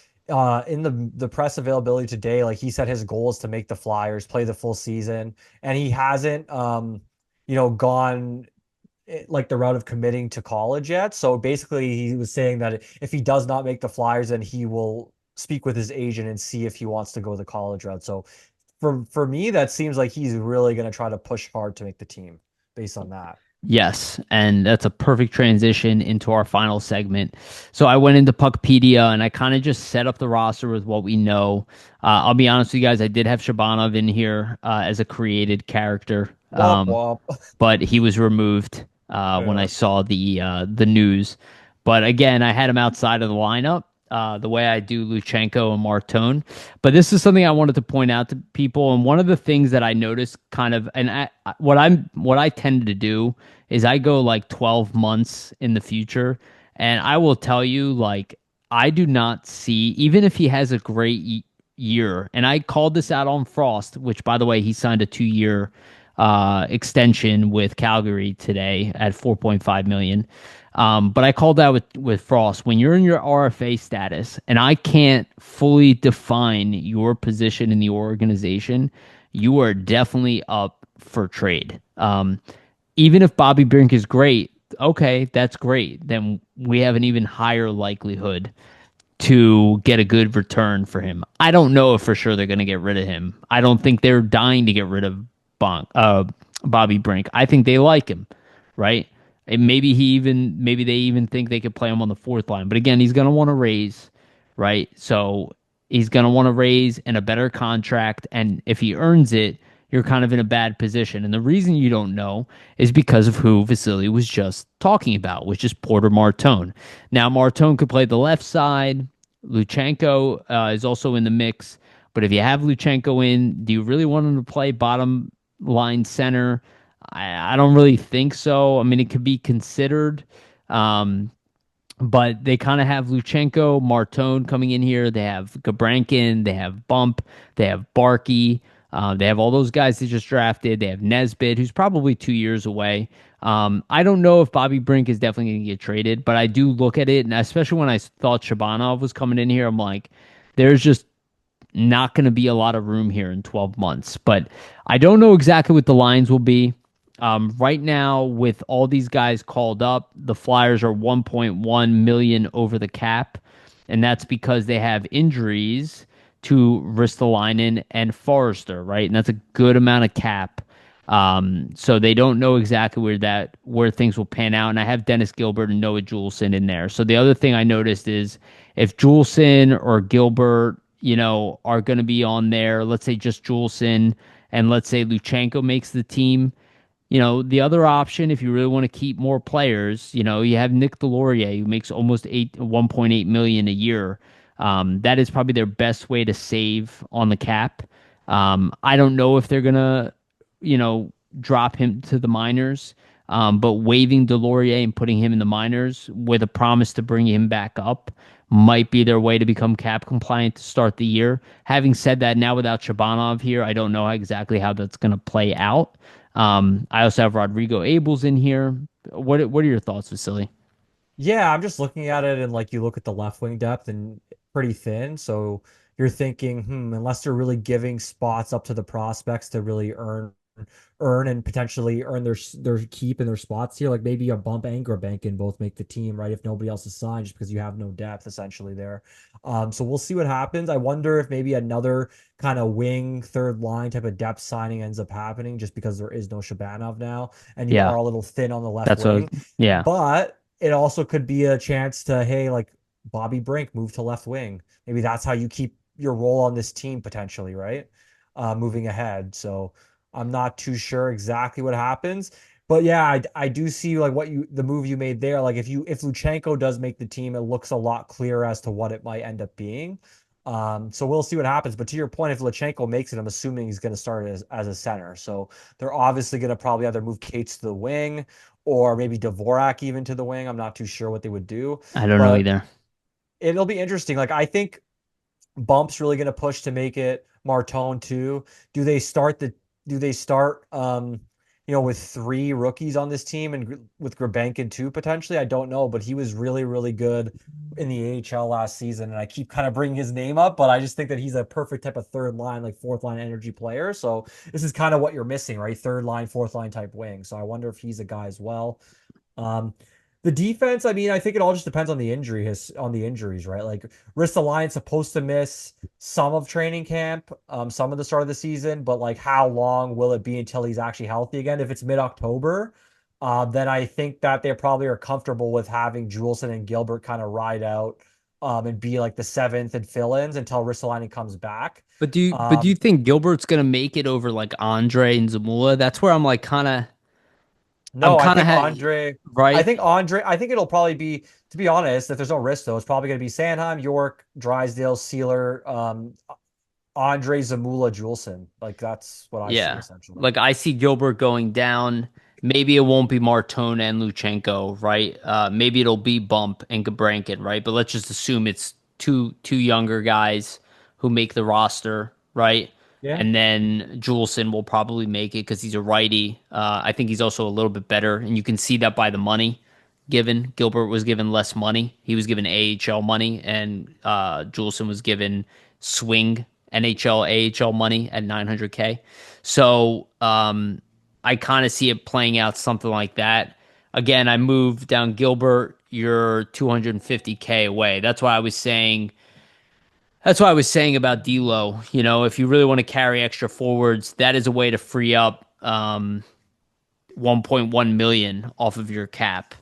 in the press availability today, like he said his goal is to make the Flyers, play the full season, and he hasn't gone like the route of committing to college yet. So basically he was saying that if he does not make the Flyers, then he will speak with his agent and see if he wants to go the college route. So for me, that seems like he's really going to try to push hard to make the team based on that. Yes, and that's a perfect transition into our final segment. So I went into Puckpedia and I kind of just set up the roster with what we know. I'll be honest with you guys, I did have Shabbanov in here as a created character, Womp womp. but he was removed when I Yeah. saw the news. But again, I had him outside of the lineup, the way I do Luchenko and Martone. But this is something I wanted to point out to people. And one of the things that I noticed, kind of, and what I tend to do is I go like 12 months in the future, and I will tell you, like, I do not see, even if he has a great year, and I called this out on Frost, which by the way, he signed a 2 year extension with Calgary today at 4.5 million. But I called that with Frost. When you're in your RFA status and I can't fully define your position in the organization, you are definitely up for trade. even if Bobby Brink is great, okay, that's great. Then we have an even higher likelihood to get a good return for him. I don't know if for sure they're going to get rid of him. I don't think they're dying to get rid of Bobby Brink. I think they like him, right? And maybe they even think they could play him on the fourth line. But again, he's going to want to raise, right? So he's going to want to raise in a better contract, and if he earns it, you're kind of in a bad position. And the reason you don't know is because of who Vasili was just talking about, which is Porter Martone. Now, Martone could play the left side. Luchenko is also in the mix. But if you have Luchenko in, do you really want him to play bottom line center? I don't really think so. I mean, it could be considered. Um, but they kind of have Luchenko, Martone coming in here. They have Gabrankin, they have Bump, they have Barkey, they have all those guys they just drafted. They have Nesbitt, who's probably 2 years away. I don't know if Bobby Brink is definitely going to get traded, but I do look at it, and especially when I thought Shabbanov was coming in here, I'm like, there's just not going to be a lot of room here in 12 months. But I don't know exactly what the lines will be. Right now, with all these guys called up, the Flyers are 1.1 million over the cap, and that's because they have injuries to Ristolainen and Forrester, right? And that's a good amount of cap. So they don't know exactly where things will pan out. And I have Dennis Gilbert and Noah Juleson in there. So the other thing I noticed is if Juleson or Gilbert, are going to be on there, let's say just Juleson, and let's say Luchenko makes the team. The other option, if you really want to keep more players, you have Nick Delorier, who makes almost 1.8 million a year. That is probably their best way to save on the cap. I don't know if they're gonna, you know, drop him to the minors. But waiving Delorier and putting him in the minors with a promise to bring him back up might be their way to become cap compliant to start the year. Having said that, now without Shabbanov here, I don't know exactly how that's going to play out. I also have Rodrigo Abels in here. What are your thoughts, Vasily? Yeah, I'm just looking at it and like you look at the left wing depth and pretty thin. So you're thinking, unless they're really giving spots up to the prospects to really earn and potentially earn their keep in their spots here, like maybe a bump and Bank can both make the team, right? If nobody else is signed, just because you have no depth essentially there. So we'll see what happens. I wonder if maybe another kind of wing third line type of depth signing ends up happening just because there is no Shabbanov now and you Yeah, are a little thin on the left that's what. wing. Yeah, But it also could be a chance to, hey, like Bobby Brink move to left wing. Maybe that's how you keep your role on this team potentially, right? Moving ahead. So I'm not too sure exactly what happens. But yeah, I do see like the move you made there. Like if Luchenko does make the team, it looks a lot clearer as to what it might end up being. So we'll see what happens. But to your point, if Luchenko makes it, I'm assuming he's going to start as a center. So they're obviously going to probably either move Cates to the wing or maybe Dvorak even to the wing. I'm not too sure what they would do, I don't know but either. it'll be interesting. Like I think Bump's really going to push to make it Martone too. Do they start the do they start with three rookies on this team and with Grabenkin too potentially? I don't know, but he was really really good in the AHL last season and I keep kind of bringing his name up, but I just think that he's a perfect type of third line like fourth line energy player. So this is kind of what you're missing, right? Third line, fourth line type wing. So I wonder if he's a guy as well. Um, the defense, I mean, I think it all just depends on on the injuries, right? Like Alliance supposed to miss some of training camp, some of the start of the season, but like how long will it be until he's actually healthy again? If it's mid-October, then I think that they probably are comfortable with having Juleson and Gilbert kind of ride out and be like the seventh and fill-ins until Ristolainen comes back. But do you think Gilbert's gonna make it over like Andre and Zamula? That's where I'm like I'm No, I kind of think Andre. right. I think it'll probably be, to be honest, if there's no risk though, it's probably going to be Sanheim, York, Drysdale, Sealer, Andre, Zamula, Juleson. Like that's what I see Yeah. essentially. Like I see Gilbert going down. Maybe it won't be Martone and Luchenko, right? Maybe it'll be Bump and Gabrankin, right? But let's just assume it's two younger guys who make the roster, right? Yeah. And then Juleson will probably make it because he's a righty. I think he's also a little bit better, and you can see that by the money given. Gilbert was given less money. He was given AHL money, and Juleson was given swing NHL, AHL money at 900K. So, I kind of see it playing out something like that. Again, I moved down Gilbert. You're 250K away. That's why I was saying about D'Lo. You know, if you really want to carry extra forwards, that is a way to free up 1.1 million off of your cap.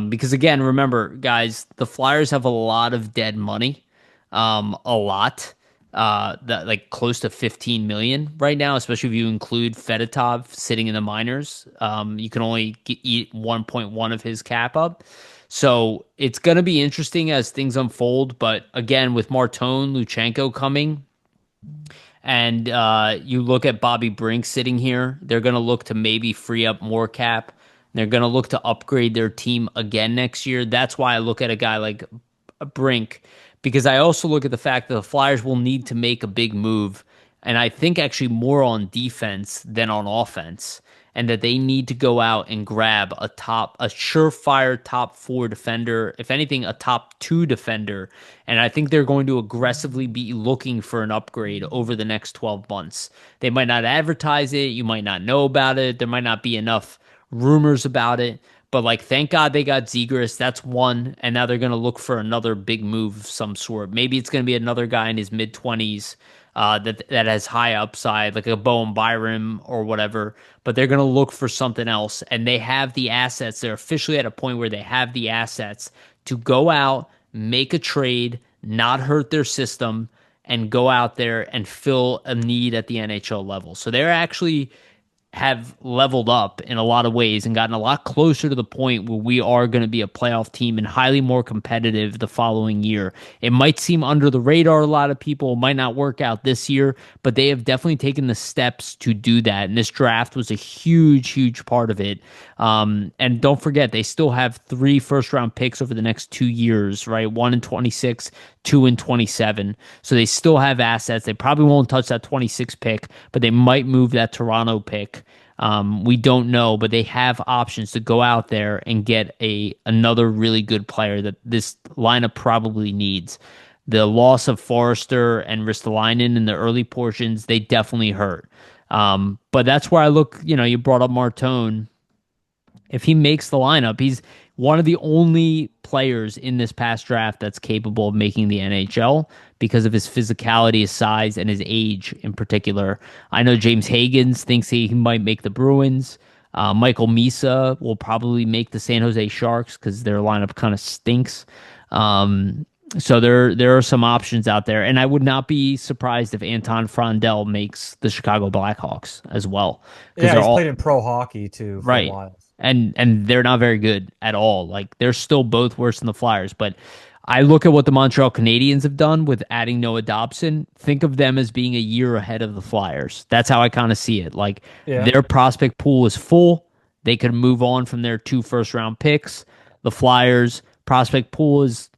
Because again, remember, guys, the Flyers have a lot of dead money, a lot, that like close to 15 million right now, especially if you include Fedotov sitting in the minors. You can only eat 1.1 of his cap up. So it's going to be interesting as things unfold. But again, with Martone, Luchenko coming, and you look at Bobby Brink sitting here, they're going to look to maybe free up more cap. They're going to look to upgrade their team again next year. That's why I look at a guy like Brink, because I also look at the fact that the Flyers will need to make a big move, and I think actually more on defense than on offense, and that they need to go out and grab a surefire top four defender, if anything, a top two defender. And I think they're going to aggressively be looking for an upgrade over the next 12 months. They might not advertise it, you might not know about it, there might not be enough rumors about it. But like, thank God they got Zegras. That's one, and now they're going to look for another big move of some sort. Maybe it's going to be another guy in his mid 20s, that has high upside, like a Bowen Byram or whatever. But they're going to look for something else, and they have the assets. They're officially at a point where they have the assets to go out, make a trade, not hurt their system, and go out there and fill a need at the NHL level. So they're actually have leveled up in a lot of ways and gotten a lot closer to the point where we are going to be a playoff team and highly more competitive the following year. It might seem under the radar, a lot of people, it might not work out this year, but they have definitely taken the steps to do that. And this draft was a huge, huge part of it. And don't forget, they still have 3 first round picks over the next 2 years, right? One in 26, two in 27. So they still have assets. They probably won't touch that 26 pick, but they might move that Toronto pick. We don't know, but they have options to go out there and get another really good player that this lineup probably needs. The loss of Forrester and Ristolainen in the early portions, they definitely hurt. But that's where I look. You know, you brought up Martone. If he makes the lineup, he's one of the only players in this past draft that's capable of making the NHL because of his physicality, his size, and his age in particular. I know James Higgins thinks he might make the Bruins. Michael Misa will probably make the San Jose Sharks because their lineup kind of stinks. So there are some options out there, and I would not be surprised if Anton Frondel makes the Chicago Blackhawks as well because Yeah, they're he's played all in pro hockey too for a right. while. And they're not very good at all. Like they're still both worse than the Flyers. But I look at what the Montreal Canadiens have done with adding Noah Dobson. Think of them as being a year ahead of the Flyers. That's how I kind of see it. Like Yeah. their prospect pool is full. They could move on from their 2 first round picks. The Flyers prospect pool is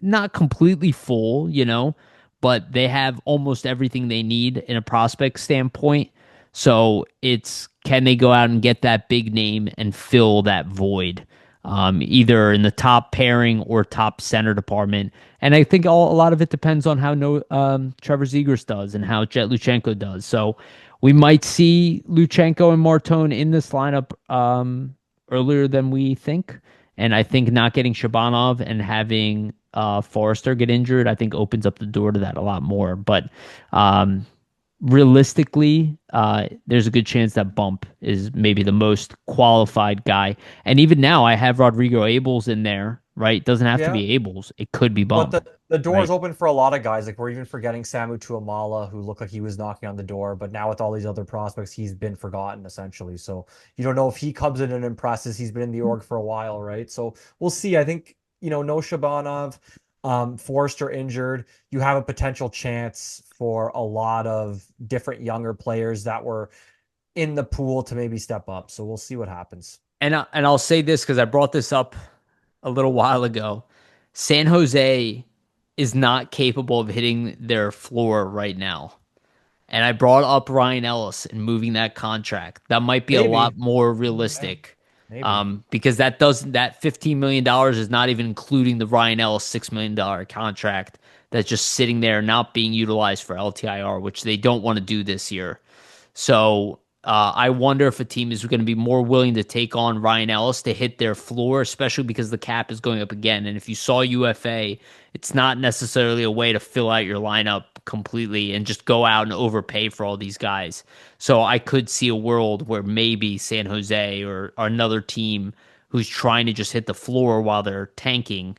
not completely full, you know, but they have almost everything they need in a prospect standpoint. So it's, can they go out and get that big name and fill that void, either in the top pairing or top center department? And I think a lot of it depends on how Trevor Zegras does and how Jet Luchenko does. So we might see Luchenko and Martone in this lineup earlier than we think. And I think not getting Shabbanov and having Forrester get injured, I think opens up the door to that a lot more. But realistically, there's a good chance that Bump is maybe the most qualified guy. And even now, I have Rodrigo Abels in there, right? Doesn't have to Yeah. be Abels. It could be But Bump, the door is right? open for a lot of guys. Like we're even forgetting Samu Tuamala, who looked like he was knocking on the door, but now with all these other prospects, he's been forgotten essentially. So you don't know if he comes in and impresses. He's been in the org for a while, right? So we'll see. I think, no Shabanov, Forrester injured. You have a potential chance for a lot of different younger players that were in the pool to maybe step up. So we'll see what happens. And I'll say this because I brought this up a little while ago. San Jose is not capable of hitting their floor right now. And I brought up Ryan Ellis and moving that contract. That might be a Maybe. lot more Yeah, realistic, maybe. because that $15 million is not even including the Ryan Ellis $6 million contract that's just sitting there not being utilized for LTIR, which they don't want to do this year. So I wonder if a team is going to be more willing to take on Ryan Ellis to hit their floor, especially because the cap is going up again. And if you saw UFA, it's not necessarily a way to fill out your lineup completely and just go out and overpay for all these guys. So I could see a world where maybe San Jose or another team who's trying to just hit the floor while they're tanking.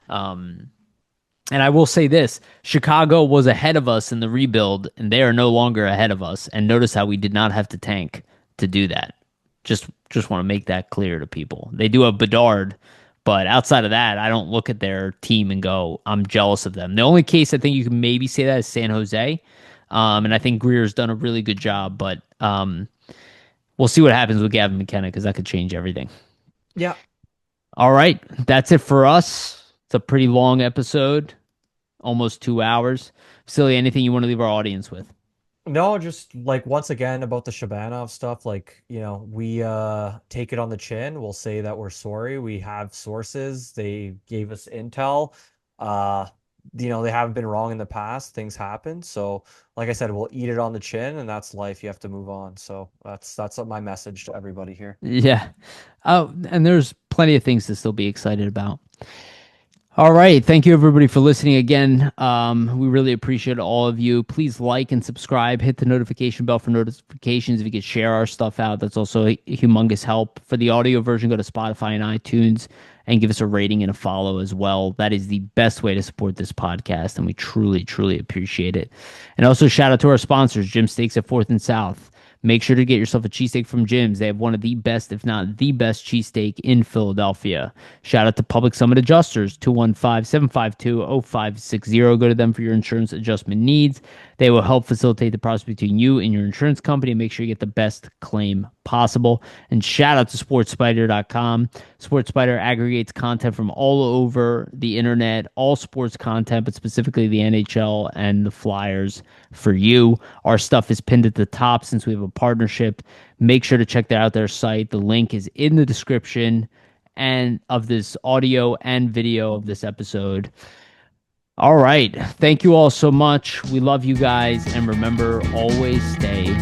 Um, and I will say this, Chicago was ahead of us in the rebuild, and they are no longer ahead of us. And notice how we did not have to tank to do that. Just want to make that clear to people. They do have Bedard, but outside of that, I don't look at their team and go, I'm jealous of them. The only case I think you can maybe say that is San Jose. And I think Greer's done a really good job, but we'll see what happens with Gavin McKenna because that could change everything. Yeah. All right, that's it for us. It's a pretty long episode, almost 2 hours. Vasili, anything you want to leave our audience with? No, just like once again about the Shabbanov stuff, like, we take it on the chin. We'll say that we're sorry. We have sources. They gave us intel. Uh, they haven't been wrong in the past. Things happen. So, like I said, we'll eat it on the chin, and that's life. You have to move on. So that's my message to everybody here. Yeah. Oh, and there's plenty of things to still be excited about. All right. Thank you, everybody, for listening again. We really appreciate all of you. Please like and subscribe. Hit the notification bell for notifications. If you could share our stuff out, that's also a humongous help. For the audio version, go to Spotify and iTunes and give us a rating and a follow as well. That is the best way to support this podcast, and we truly, truly appreciate it. And also, shout out to our sponsors, Jim Steaks at 4th and South. Make sure to get yourself a cheesesteak from Jim's. They have one of the best, if not the best, cheesesteak in Philadelphia. Shout out to Public Summit Adjusters, 215-752-0560. Go to them for your insurance adjustment needs. They will help facilitate the process between you and your insurance company and make sure you get the best claim possible. And shout out to SportsSpider.com. SportsSpider aggregates content from all over the internet, all sports content, but specifically the NHL and the Flyers for you. Our stuff is pinned at the top since we have a partnership. Make sure to check out their site. The link is in the description and of this audio and video of this episode. All right. Thank you all so much. We love you guys. And remember, always stay